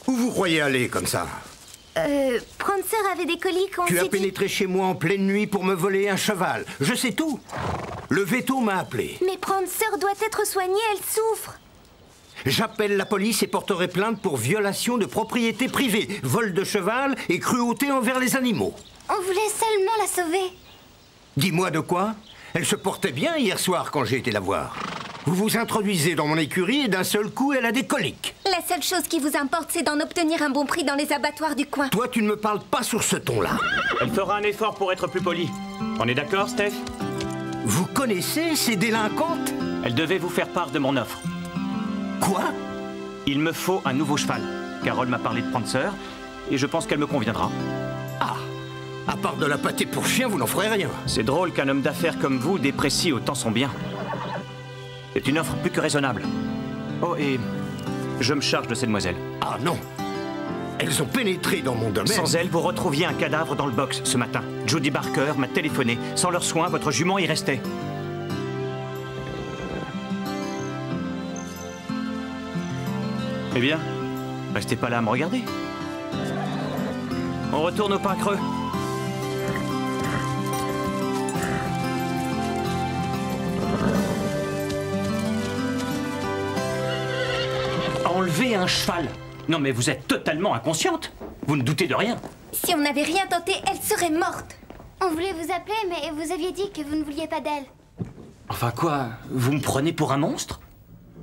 Où vous croyez aller comme ça? Prancer avait des coliques, on Tu as s'est dit... pénétré chez moi en pleine nuit pour me voler un cheval. Je sais tout. Le veto m'a appelé. Mais Prancer doit être soignée, elle souffre. J'appelle la police et porterai plainte pour violation de propriété privée, vol de cheval et cruauté envers les animaux. On voulait seulement la sauver. Dis-moi de quoi? Elle se portait bien hier soir quand j'ai été la voir. Vous vous introduisez dans mon écurie et d'un seul coup, elle a des coliques. La seule chose qui vous importe, c'est d'en obtenir un bon prix dans les abattoirs du coin. Toi, tu ne me parles pas sur ce ton-là. Elle fera un effort pour être plus polie. On est d'accord, Steph? Vous connaissez ces délinquantes? Elle devait vous faire part de mon offre. Quoi? Il me faut un nouveau cheval. Carole m'a parlé de Prancer et je pense qu'elle me conviendra. Ah, à part de la pâtée pour chien, vous n'en ferez rien. C'est drôle qu'un homme d'affaires comme vous déprécie autant son bien. C'est une offre plus que raisonnable. Oh, et je me charge de ces demoiselles. Ah non! Elles ont pénétré dans mon domaine. Sans elles, vous retrouviez un cadavre dans le box ce matin. Judy Barker m'a téléphoné. Sans leurs soins, votre jument y restait. Eh bien, restez pas là à me regarder. On retourne au pain creux. Enlever un cheval? Non mais vous êtes totalement inconsciente. Vous ne doutez de rien. Si on n'avait rien tenté, elle serait morte. On voulait vous appeler, mais vous aviez dit que vous ne vouliez pas d'elle. Enfin quoi? Vous me prenez pour un monstre?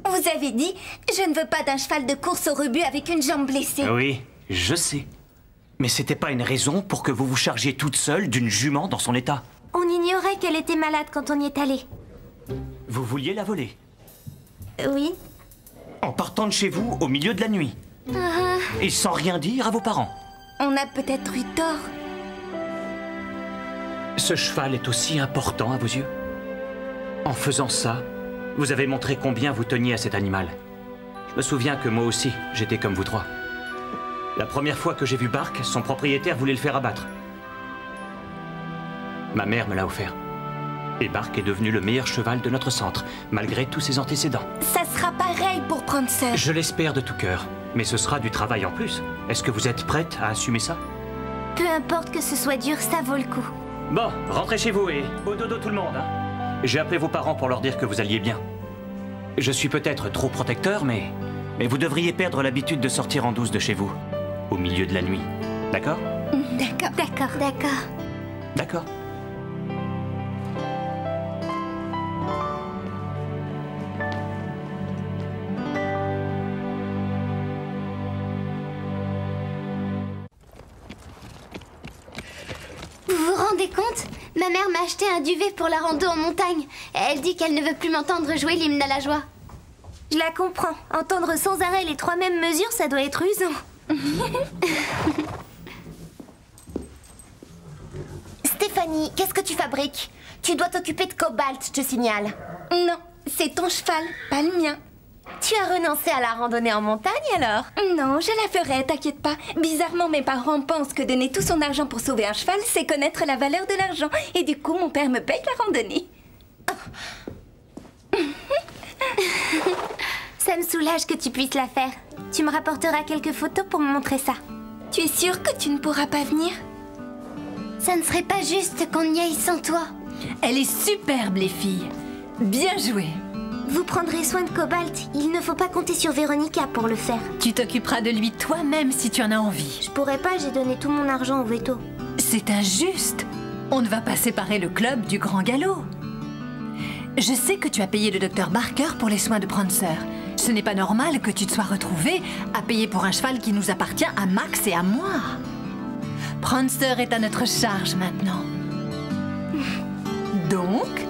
Vous avez dit, je ne veux pas d'un cheval de course au rebut avec une jambe blessée. Oui, je sais. Mais c'était pas une raison pour que vous vous chargiez toute seule d'une jument dans son état. On ignorait qu'elle était malade quand on y est allé. Vous vouliez la voler? Oui. En partant de chez vous au milieu de la nuit. Et sans rien dire à vos parents. On a peut-être eu tort. Ce cheval est aussi important à vos yeux? En faisant ça, vous avez montré combien vous teniez à cet animal. Je me souviens que moi aussi, j'étais comme vous trois. La première fois que j'ai vu Bark, son propriétaire voulait le faire abattre. Ma mère me l'a offert. Et Bark est devenu le meilleur cheval de notre centre, malgré tous ses antécédents. Ça sera pareil pour Prancer. Je l'espère de tout cœur, mais ce sera du travail en plus. Est-ce que vous êtes prête à assumer ça? Peu importe que ce soit dur, ça vaut le coup. Bon, rentrez chez vous et au dodo tout le monde, hein. J'ai appelé vos parents pour leur dire que vous alliez bien. Je suis peut-être trop protecteur, mais vous devriez perdre l'habitude de sortir en douce de chez vous, au milieu de la nuit. D'accord? D'accord. D'accord. D'accord. D'accord. Vous vous rendez compte? Ma mère m'a acheté un duvet pour la rando en montagne. Elle dit qu'elle ne veut plus m'entendre jouer l'hymne à la joie. Je la comprends. Entendre sans arrêt les trois mêmes mesures, ça doit être usant. Stéphanie, qu'est-ce que tu fabriques? Tu dois t'occuper de Cobalt, je te signale. Non, c'est ton cheval, pas le mien. Tu as renoncé à la randonnée en montagne alors? Non, je la ferai, t'inquiète pas. Bizarrement, mes parents pensent que donner tout son argent pour sauver un cheval, c'est connaître la valeur de l'argent. Et du coup, mon père me paye la randonnée. Ça me soulage que tu puisses la faire. Tu me rapporteras quelques photos pour me montrer ça. Tu es sûre que tu ne pourras pas venir? Ça ne serait pas juste qu'on y aille sans toi. Elle est superbe, les filles. Bien joué. Vous prendrez soin de Cobalt. Il ne faut pas compter sur Véronica pour le faire. Tu t'occuperas de lui toi-même si tu en as envie. Je pourrais pas, j'ai donné tout mon argent au veto. C'est injuste. On ne va pas séparer le club du Grand Galop. Je sais que tu as payé le docteur Barker pour les soins de Prancer. Ce n'est pas normal que tu te sois retrouvé à payer pour un cheval qui nous appartient à Max et à moi. Prancer est à notre charge maintenant. Donc,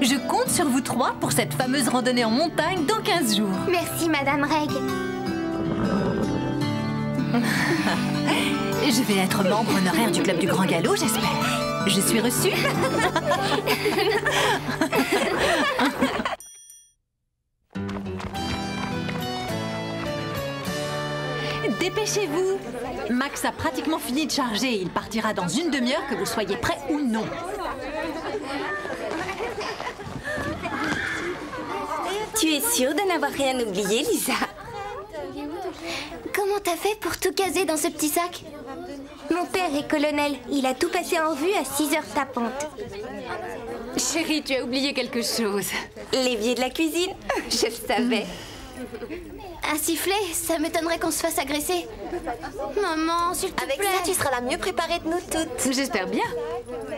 je compte sur vous trois pour cette fameuse randonnée en montagne dans 15 jours. Merci, Madame Reg. Je vais être membre honoraire du club du Grand Galop, j'espère. Je suis reçue. Dépêchez-vous. Max a pratiquement fini de charger. Il partira dans une demi-heure, que vous soyez prêts ou non. Tu es sûre de n'avoir rien oublié, Lisa? Comment t'as fait pour tout caser dans ce petit sac? Mon père est colonel. Il a tout passé en vue à 6 heures tapantes. Chérie, tu as oublié quelque chose. L'évier de la cuisine? Je le savais. Un sifflet, ça m'étonnerait qu'on se fasse agresser. Maman, s'il te plaît. Avec ça, tu seras la mieux préparée de nous toutes. J'espère bien.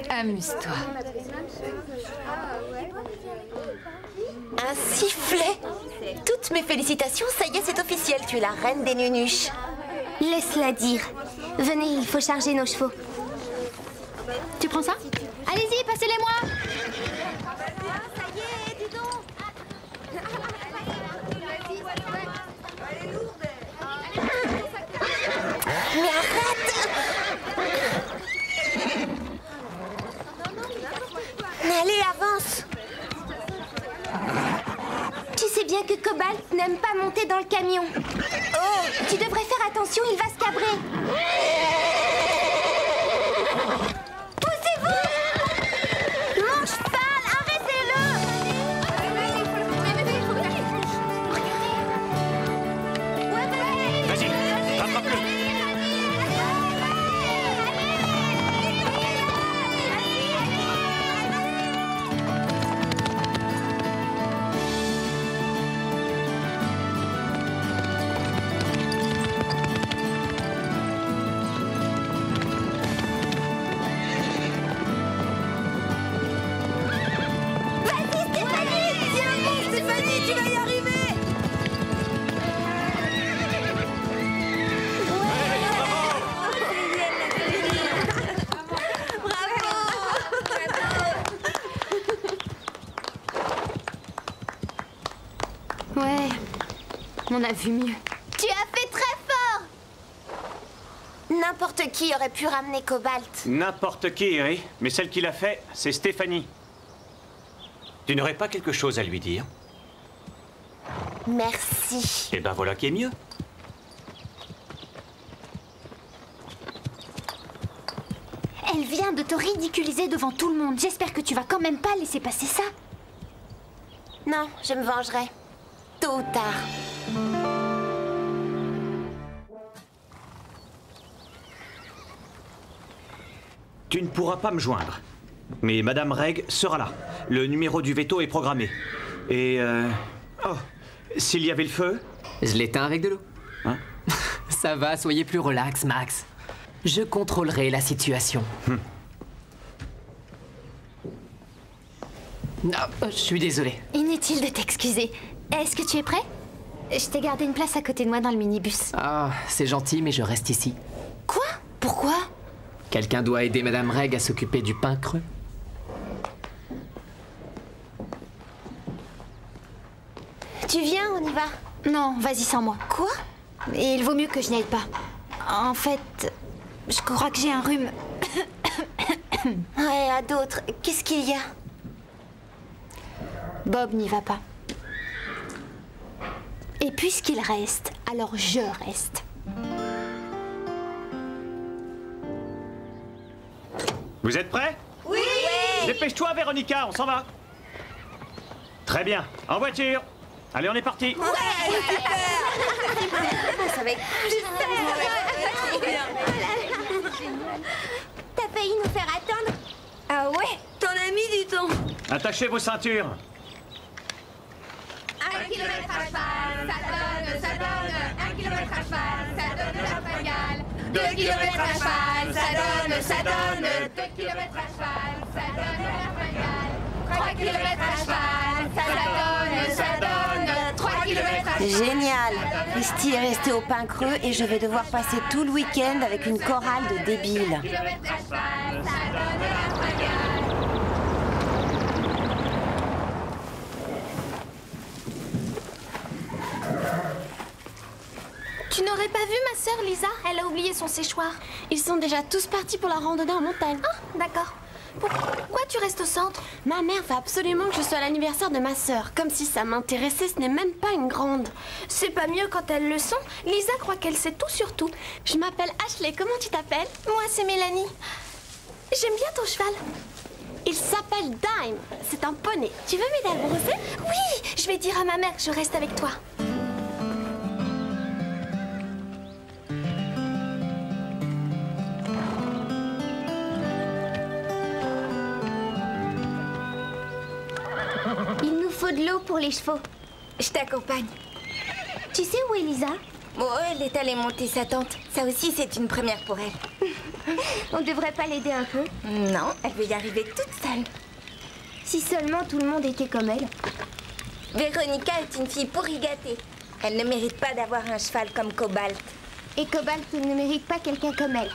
Amuse-toi. Un sifflet. Toutes mes félicitations, ça y est, c'est officiel. Tu es la reine des nunuches. Laisse-la dire. Venez, il faut charger nos chevaux. Tu prends ça? Allez-y, passez-les-moi. Mais arrête! Allez, avance! Tu sais bien que Cobalt n'aime pas monter dans le camion. Oh, tu devrais faire attention, il va se cabrer. Poussez-vous! Mon cheval, arrêtez-le! Vas-y, rattrape-le. Ouais, on a vu mieux. Tu as fait très fort! N'importe qui aurait pu ramener Cobalt. N'importe qui, oui. Mais celle qui l'a fait, c'est Stéphanie. Tu n'aurais pas quelque chose à lui dire? Merci. Eh ben voilà qui est mieux. Elle vient de te ridiculiser devant tout le monde. J'espère que tu vas quand même pas laisser passer ça. Non, je me vengerai. Tôt ou tard. Tu ne pourras pas me joindre. Mais Madame Reg sera là. Le numéro du veto est programmé. Et oh, s'il y avait le feu? Je l'éteins avec de l'eau. Hein? Ça va, soyez plus relax, Max. Je contrôlerai la situation. Non, je suis désolé. Inutile de t'excuser. Est-ce que tu es prêt? Je t'ai gardé une place à côté de moi dans le minibus. Ah, c'est gentil, mais je reste ici. Quoi? Pourquoi? Quelqu'un doit aider Madame Reg à s'occuper du pain creux. Tu viens, on y va. Non, vas-y sans moi. Quoi? Et il vaut mieux que je n'y aille pas. En fait, je crois que j'ai un rhume. Ouais, à d'autres. Qu'est-ce qu'il y a? Bob n'y va pas. Et puisqu'il reste, alors je reste. Vous êtes prêts? Oui! Dépêche-toi, Véronica, on s'en va. Très bien, en voiture. Allez, on est parti. Ouais, super! Ça va être T'as failli nous faire attendre. Ah ouais? Ton ami, dis-donc. Attachez vos ceintures. 1 kilomètre à cheval, ça donne 1 kilomètre à cheval, ça donne la fringale. 2 kilomètres à cheval, ça donne 2 kilomètres à cheval, ça donne la fringale. 3 kilomètres à cheval, ça donne 3 kilomètres à cheval. génial. Christy est restée au pain creux et je vais devoir passer tout le week-end avec une chorale de débiles. Tu n'aurais pas vu ma sœur Lisa? Elle a oublié son séchoir. Ils sont déjà tous partis pour la randonnée en montagne. Ah, d'accord. Pourquoi tu restes au centre? Ma mère veut absolument que je sois à l'anniversaire de ma sœur. Comme si ça m'intéressait, ce n'est même pas une grande. C'est pas mieux quand elles le sont. Lisa croit qu'elle sait tout sur tout. Je m'appelle Ashley, comment tu t'appelles? Moi, c'est Mélanie. J'aime bien ton cheval. Il s'appelle Dime. C'est un poney. Tu veux m'aider à le brosser? Oui, je vais dire à ma mère que je reste avec toi. Il nous faut de l'eau pour les chevaux. Je t'accompagne. Tu sais où est Lisa? Bon, elle est allée monter sa tente. Ça aussi, c'est une première pour elle. On devrait pas l'aider un peu? Non, elle veut y arriver toute seule. Si seulement tout le monde était comme elle. Véronica est une fille pourri gâtée. Elle ne mérite pas d'avoir un cheval comme Cobalt. Et Cobalt ne mérite pas quelqu'un comme elle.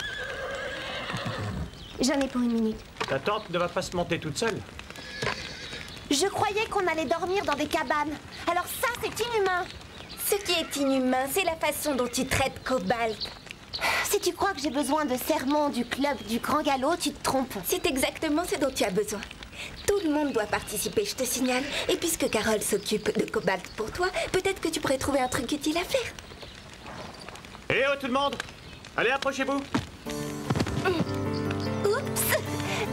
J'en ai pour une minute. Ta tante ne va pas se monter toute seule. Je croyais qu'on allait dormir dans des cabanes. Alors ça, c'est inhumain. Ce qui est inhumain, c'est la façon dont tu traites Cobalt. Si tu crois que j'ai besoin de sermons du club du Grand Galop, tu te trompes. C'est exactement ce dont tu as besoin. Tout le monde doit participer, je te signale. Et puisque Carole s'occupe de Cobalt pour toi, peut-être que tu pourrais trouver un truc utile à faire. Eh oh tout le monde! Allez, approchez-vous! Oups!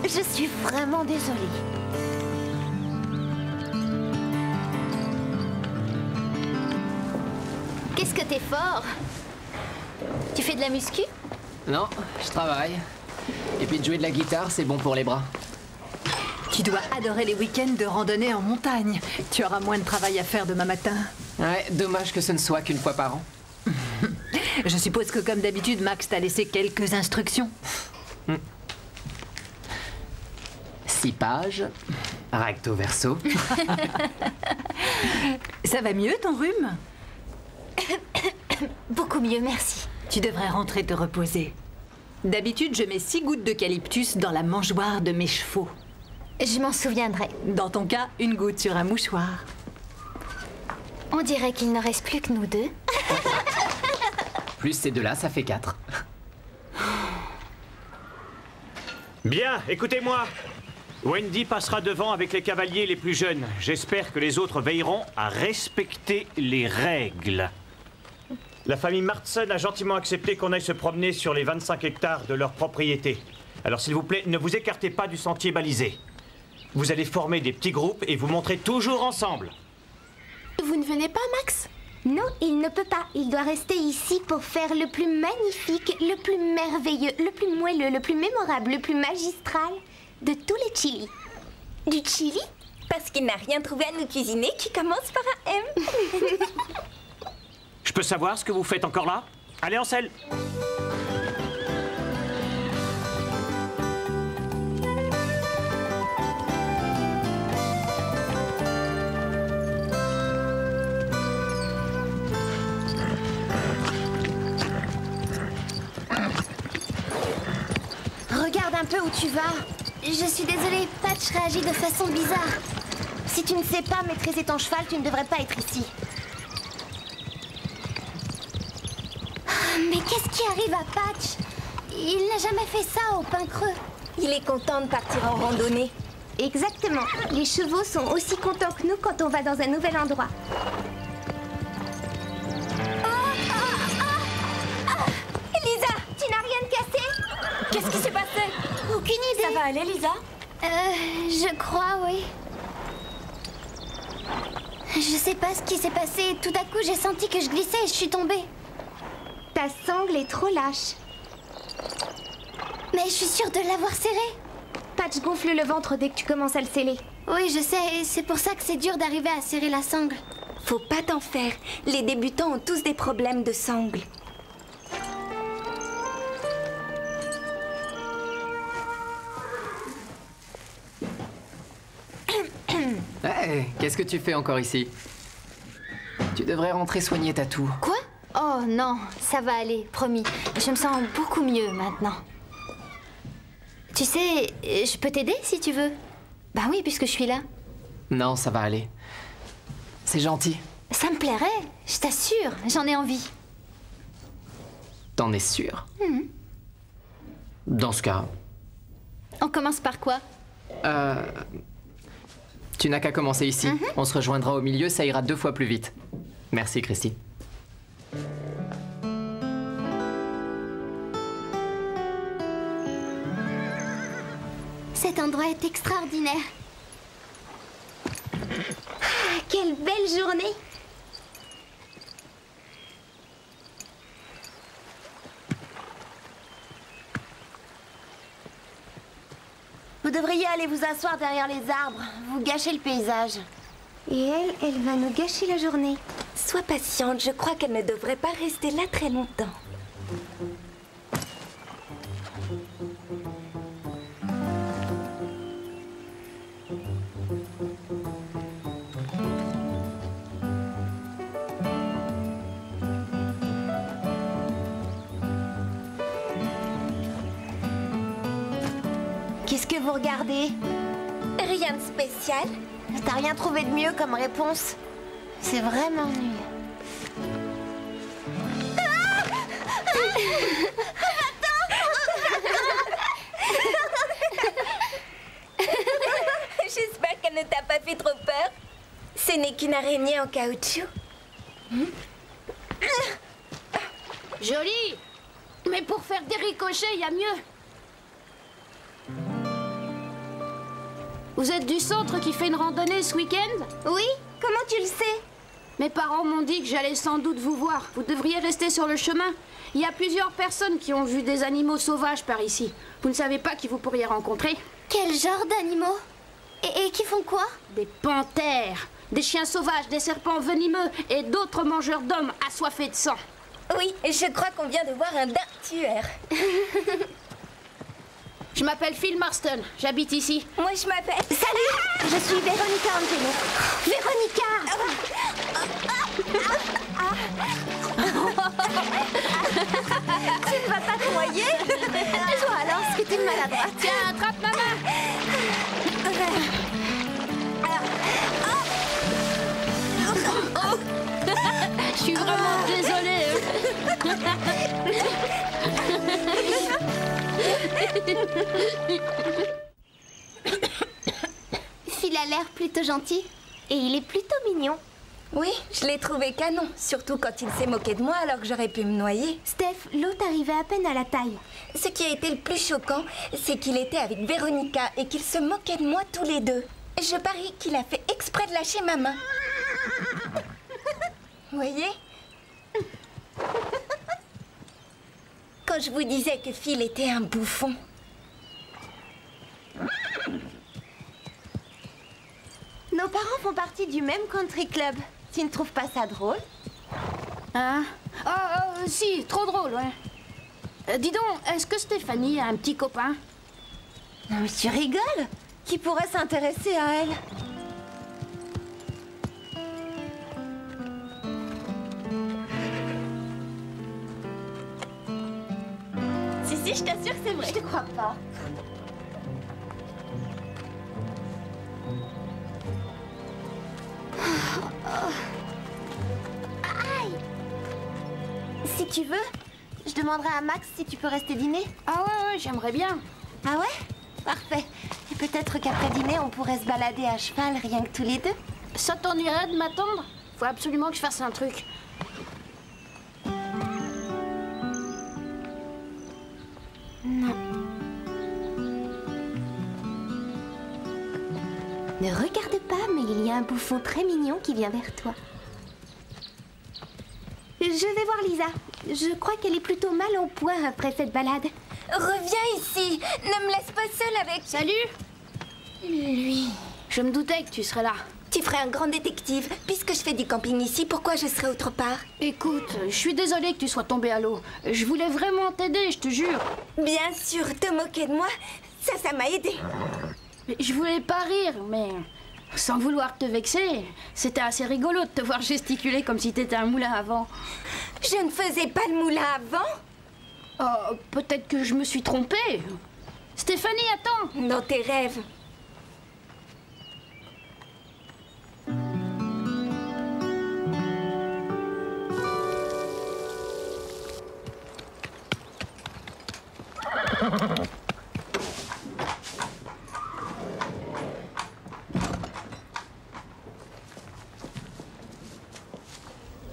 Je suis vraiment désolée. Qu'est-ce que t'es fort? Tu fais de la muscu? Non, je travaille. Et puis de jouer de la guitare, c'est bon pour les bras. Tu dois adorer les week-ends de randonnée en montagne. Tu auras moins de travail à faire demain matin. Ouais, dommage que ce ne soit qu'une fois par an. Je suppose que comme d'habitude, Max t'a laissé quelques instructions. 6 pages, recto verso. Ça va mieux ton rhume? Beaucoup mieux, merci. Tu devrais rentrer te reposer. D'habitude, je mets 6 gouttes d'eucalyptus dans la mangeoire de mes chevaux. Je m'en souviendrai. Dans ton cas, une goutte sur un mouchoir. On dirait qu'il ne reste plus que nous deux. Plus ces deux-là, ça fait 4. Bien, écoutez-moi. Wendy passera devant avec les cavaliers les plus jeunes. J'espère que les autres veilleront à respecter les règles. La famille Martson a gentiment accepté qu'on aille se promener sur les 25 hectares de leur propriété. Alors s'il vous plaît, ne vous écartez pas du sentier balisé. Vous allez former des petits groupes et vous montrez toujours ensemble. Vous ne venez pas, Max? Non, il ne peut pas. Il doit rester ici pour faire le plus magnifique, le plus merveilleux, le plus moelleux, le plus mémorable, le plus magistral de tous les chilis. Du chili? Parce qu'il n'a rien trouvé à nous cuisiner qui commence par un M. Je peux savoir ce que vous faites encore là? Allez en selle. Regarde un peu où tu vas. Je suis désolée, Patch réagit de façon bizarre. Si tu ne sais pas maîtriser ton cheval, tu ne devrais pas être ici. Mais qu'est-ce qui arrive à Patch? Il n'a jamais fait ça au Pin Creux. Il est content de partir en randonnée. Exactement. Les chevaux sont aussi contents que nous quand on va dans un nouvel endroit. Lisa, tu n'as rien de cassé? Qu'est-ce qui s'est passé? Aucune idée. Ça va aller, Lisa? Je crois, oui. Je sais pas ce qui s'est passé. Tout à coup, j'ai senti que je glissais et je suis tombée. Ta sangle est trop lâche. Mais je suis sûre de l'avoir serrée. Patch gonfle le ventre dès que tu commences à le sceller. Oui, je sais. C'est pour ça que c'est dur d'arriver à serrer la sangle. Faut pas t'en faire. Les débutants ont tous des problèmes de sangle. Hey, qu'est-ce que tu fais encore ici? Tu devrais rentrer soigner ta toux. Quoi? Oh non, ça va aller, promis. Je me sens beaucoup mieux maintenant. Tu sais, je peux t'aider si tu veux. Bah oui, puisque je suis là. Non, ça va aller. C'est gentil. Ça me plairait, je t'assure, j'en ai envie. T'en es sûr? Dans ce cas... On commence par quoi? Tu n'as qu'à commencer ici. On se rejoindra au milieu, ça ira 2 fois plus vite. Merci, Christy. Cet endroit est extraordinaire. Quelle belle journée! Vous devriez aller vous asseoir derrière les arbres. Vous gâchez le paysage. Et elle va nous gâcher la journée. Sois patiente, je crois qu'elle ne devrait pas rester là très longtemps. Qu'est-ce que vous regardez? Rien de spécial. T'as rien trouvé de mieux comme réponse? C'est vraiment nul. J'espère qu'elle ne t'a pas fait trop peur. Ce n'est qu'une araignée en caoutchouc. Joli! Mais pour faire des ricochets, il y a mieux. Vous êtes du centre qui fait une randonnée ce week-end? Oui? Comment tu le sais? Mes parents m'ont dit que j'allais sans doute vous voir. Vous devriez rester sur le chemin. Il y a plusieurs personnes qui ont vu des animaux sauvages par ici. Vous ne savez pas qui vous pourriez rencontrer? Quel genre d'animaux? Et qui font quoi? Des panthères, des chiens sauvages, des serpents venimeux et d'autres mangeurs d'hommes assoiffés de sang. Oui, je crois qu'on vient de voir un dartuaire. Je m'appelle Phil Marston, j'habite ici. Moi, je m'appelle... Salut! Je suis Véronica Angelo. Véronica! Tu ne vas pas te noyer? Toi alors, ce que tu es maladroite. Tiens, attrape ma main! Je suis vraiment désolée. Phil a l'air plutôt gentil. Et il est plutôt mignon. Oui, je l'ai trouvé canon. Surtout quand il s'est moqué de moi alors que j'aurais pu me noyer. Steph, l'eau t'arrivait à peine à la taille. Ce qui a été le plus choquant, c'est qu'il était avec Véronica et qu'ils se moquaient de moi tous les deux. Je parie qu'il a fait exprès de lâcher ma main. Vous voyez? Quand je vous disais que Phil était un bouffon. Nos parents font partie du même country club. Tu ne trouves pas ça drôle? Hein? Si, trop drôle, ouais. Dis donc, est-ce que Stéphanie a un petit copain? Non mais tu rigoles? Qui pourrait s'intéresser à elle? Si, je t'assure que c'est vrai. Je te crois pas. Aïe! Si tu veux, je demanderai à Max si tu peux rester dîner. Ah ouais, j'aimerais bien. Ah ouais? Parfait. Et peut-être qu'après dîner, on pourrait se balader à cheval rien que tous les deux. Ça t'ennuierait de m'attendre? Faut absolument que je fasse un truc. Non. Ne regarde pas, mais il y a un bouffon très mignon qui vient vers toi. Je vais voir Lisa. Je crois qu'elle est plutôt mal en point après cette balade. Reviens ici. Ne me laisse pas seule avec... Salut! Lui. Je me doutais que tu serais là. Tu ferais un grand détective. Puisque je fais du camping ici, pourquoi je serais autre part? Écoute, je suis désolée que tu sois tombée à l'eau. Je voulais vraiment t'aider, je te jure. Bien sûr, te moquer de moi, ça m'a aidé. Je voulais pas rire, mais sans vouloir te vexer, c'était assez rigolo de te voir gesticuler comme si t'étais un moulin à vent. Je ne faisais pas le moulin à vent? Oh, peut-être que je me suis trompée. Stéphanie, attends! Dans tes rêves.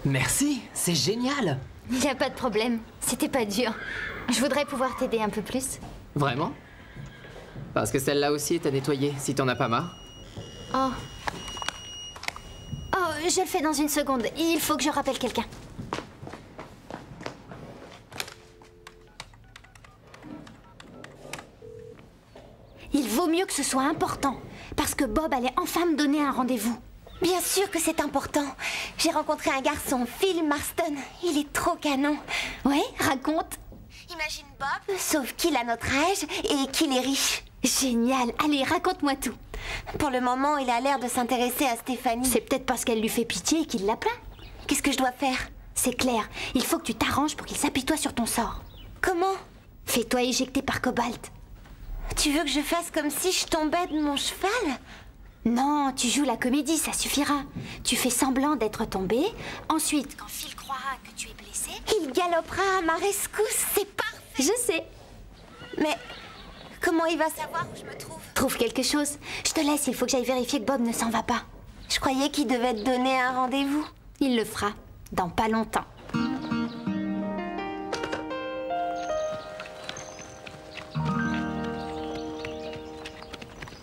Merci, c'est génial. Il n'y a pas de problème. C'était pas dur. Je voudrais pouvoir t'aider un peu plus. Vraiment? Parce que celle-là aussi est à nettoyer, si t'en as pas marre. Oh. Oh, je le fais dans une seconde. Il faut que je rappelle quelqu'un. Il vaut mieux que ce soit important. Parce que Bob allait enfin me donner un rendez-vous. Bien sûr que c'est important. J'ai rencontré un garçon, Phil Marston. Il est trop canon. Ouais, raconte. Imagine Bob, sauf qu'il a notre âge et qu'il est riche. Génial. Allez, raconte-moi tout. Pour le moment, il a l'air de s'intéresser à Stéphanie. C'est peut-être parce qu'elle lui fait pitié et qu'il la plaint. Qu'est-ce que je dois faire? C'est clair. Il faut que tu t'arranges pour qu'il s'apitoie sur ton sort. Comment? Fais-toi éjecter par Cobalt. Tu veux que je fasse comme si je tombais de mon cheval? Non, tu joues la comédie, ça suffira. Tu fais semblant d'être tombé. Ensuite, quand Phil croira que tu es blessé, il galopera à ma rescousse, c'est parfait. Je sais. Mais comment il va savoir où je me trouve? Trouve quelque chose. Je te laisse, il faut que j'aille vérifier que Bob ne s'en va pas. Je croyais qu'il devait te donner un rendez-vous. Il le fera, dans pas longtemps.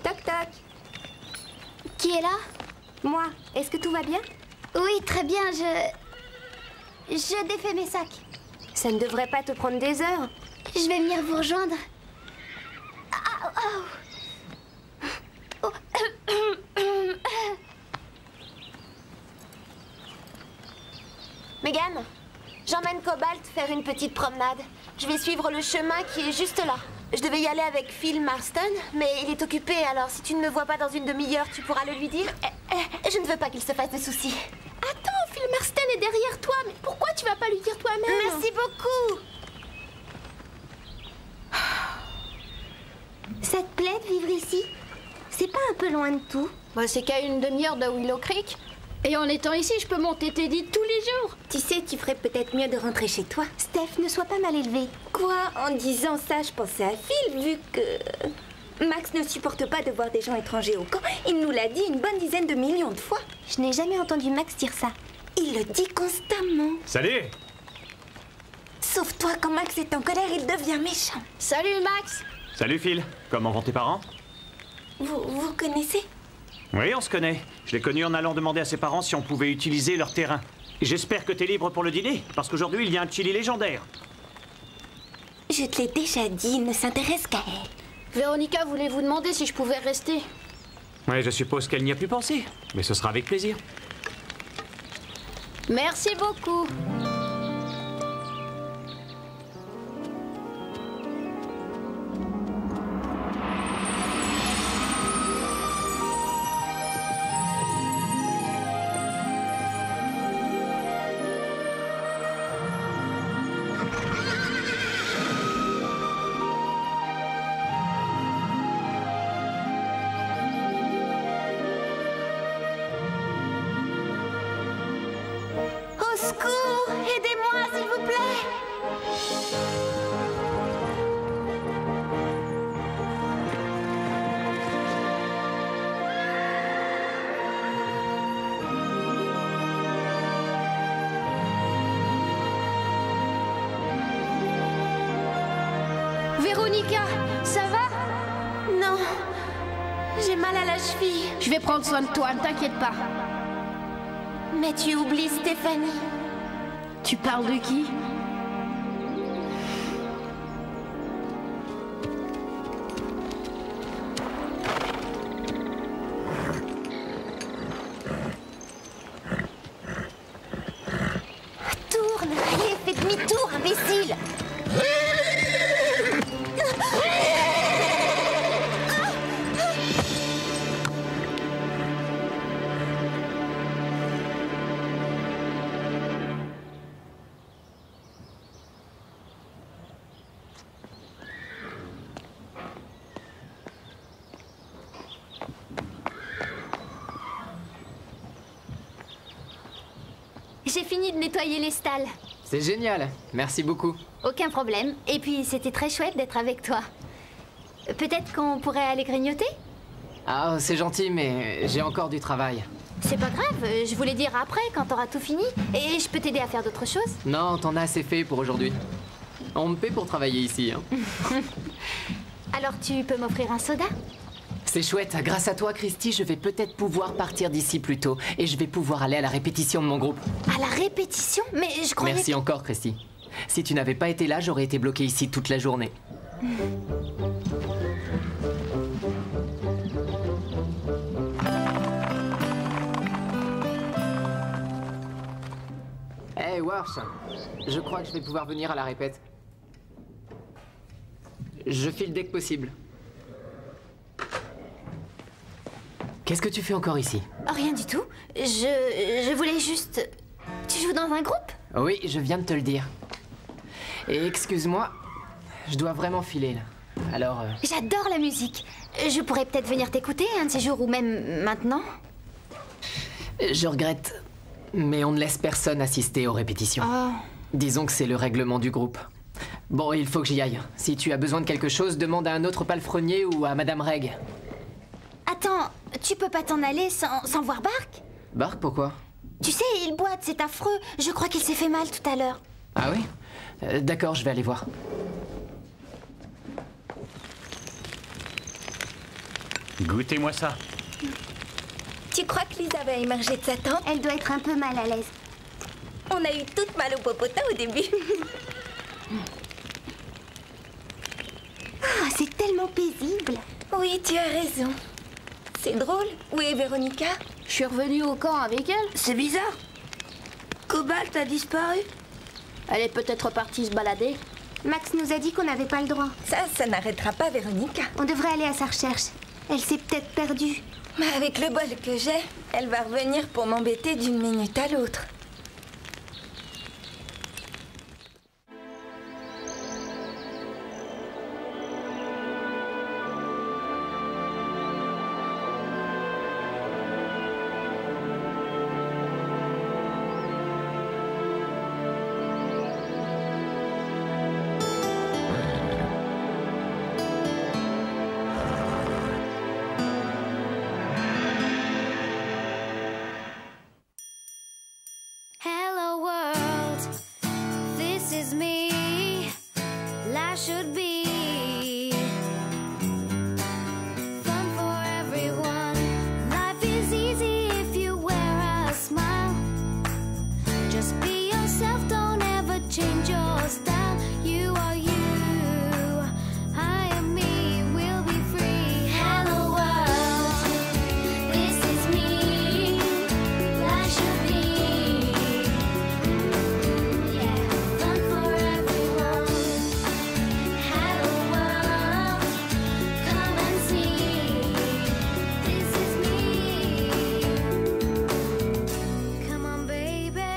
Toc toc. Qui est là? Moi, est-ce que tout va bien? Oui, très bien, je défais mes sacs. Ça ne devrait pas te prendre des heures. Je vais venir vous rejoindre. Megan, j'emmène Cobalt faire une petite promenade. Je vais suivre le chemin qui est juste là. Je devais y aller avec Phil Marston, mais il est occupé, alors si tu ne me vois pas dans une demi-heure, tu pourras le lui dire. Je ne veux pas qu'il se fasse de soucis. Attends, Phil Marston est derrière toi, mais pourquoi tu vas pas lui dire toi-même? Merci beaucoup. Ça te plaît de vivre ici? C'est pas un peu loin de tout? Bah, c'est qu'à une demi-heure de Willow Creek. Et en étant ici, je peux monter Teddy tous les jours. Tu sais, tu ferais peut-être mieux de rentrer chez toi. Steph, ne sois pas mal élevé. Quoi? En disant ça, je pensais à Phil, vu que Max ne supporte pas de voir des gens étrangers au camp. Il nous l'a dit une bonne dizaine de millions de fois. Je n'ai jamais entendu Max dire ça. Il le dit constamment. Salut! Sauf toi, quand Max est en colère, il devient méchant. Salut, Max. Salut Phil, comment vont tes parents? Vous connaissez? Oui, on se connaît. Je l'ai connu en allant demander à ses parents si on pouvait utiliser leur terrain. J'espère que t'es libre pour le dîner, parce qu'aujourd'hui, il y a un chili légendaire. Je te l'ai déjà dit, il ne s'intéresse qu'à elle. Véronica voulait vous demander si je pouvais rester. Oui, je suppose qu'elle n'y a plus pensé, mais ce sera avec plaisir. Merci beaucoup. Au secours! Aidez-moi, s'il vous plaît! Véronica, ça va? Non, j'ai mal à la cheville. Je vais prendre soin de toi, ne t'inquiète pas. Mais tu oublies Stéphanie. Tu parles de qui? Tourne! Allez, fais demi-tour, imbécile! J'ai fini de nettoyer les stalles. C'est génial, merci beaucoup. Aucun problème. Et puis, c'était très chouette d'être avec toi. Peut-être qu'on pourrait aller grignoter? Ah, c'est gentil, mais j'ai encore du travail. C'est pas grave, je voulais dire après, quand t'auras tout fini. Et je peux t'aider à faire d'autres choses. Non, t'en as assez fait pour aujourd'hui. On me paie pour travailler ici, hein. Alors tu peux m'offrir un soda? C'est chouette, grâce à toi, Christy, je vais peut-être pouvoir partir d'ici plus tôt. Et je vais pouvoir aller à la répétition de mon groupe. À la répétition? Mais je croyais... Merci encore, Christy. Si tu n'avais pas été là, j'aurais été bloqué ici toute la journée. Hey Warsh, je crois que je vais pouvoir venir à la répète. Je file dès que possible. Qu'est-ce que tu fais encore ici? Rien du tout. Je voulais juste... Tu joues dans un groupe? Oui, je viens de te le dire. Et excuse-moi, je dois vraiment filer là. Alors... J'adore la musique. Je pourrais peut-être venir t'écouter un de ces jours ou même maintenant. Je regrette, mais on ne laisse personne assister aux répétitions. Oh. Disons que c'est le règlement du groupe. Bon, il faut que j'y aille. Si tu as besoin de quelque chose, demande à un autre palefrenier ou à Madame Reg. Attends, tu peux pas t'en aller sans voir Bark? Bark, pourquoi? Tu sais, il boite, c'est affreux. Je crois qu'il s'est fait mal tout à l'heure. Ah oui? D'accord, je vais aller voir. Goûtez-moi ça. Tu crois que Lisa va émerger de sa tente? Elle doit être un peu mal à l'aise. On a eu toute mal au popotin au début. Ah, c'est tellement paisible. Oui, tu as raison. C'est drôle. Où est Véronica? Je suis revenue au camp avec elle. C'est bizarre. Cobalt a disparu. Elle est peut-être partie se balader. Max nous a dit qu'on n'avait pas le droit. Ça n'arrêtera pas Véronica. On devrait aller à sa recherche. Elle s'est peut-être perdue. Mais avec le bol que j'ai, elle va revenir pour m'embêter d'une minute à l'autre. Hello world, this is me. Life should be fun for everyone. Life is easy if you wear a smile. Just be yourself, don't ever change your style. You are you, I am me, we'll be free. Hello world, this is me. Life should be fun for everyone. Hello world, come and see. This is me. Come on, baby,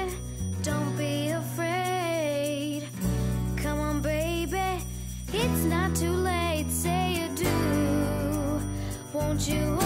don't be afraid. Come on, baby, it's not too late. Say you do. Won't you?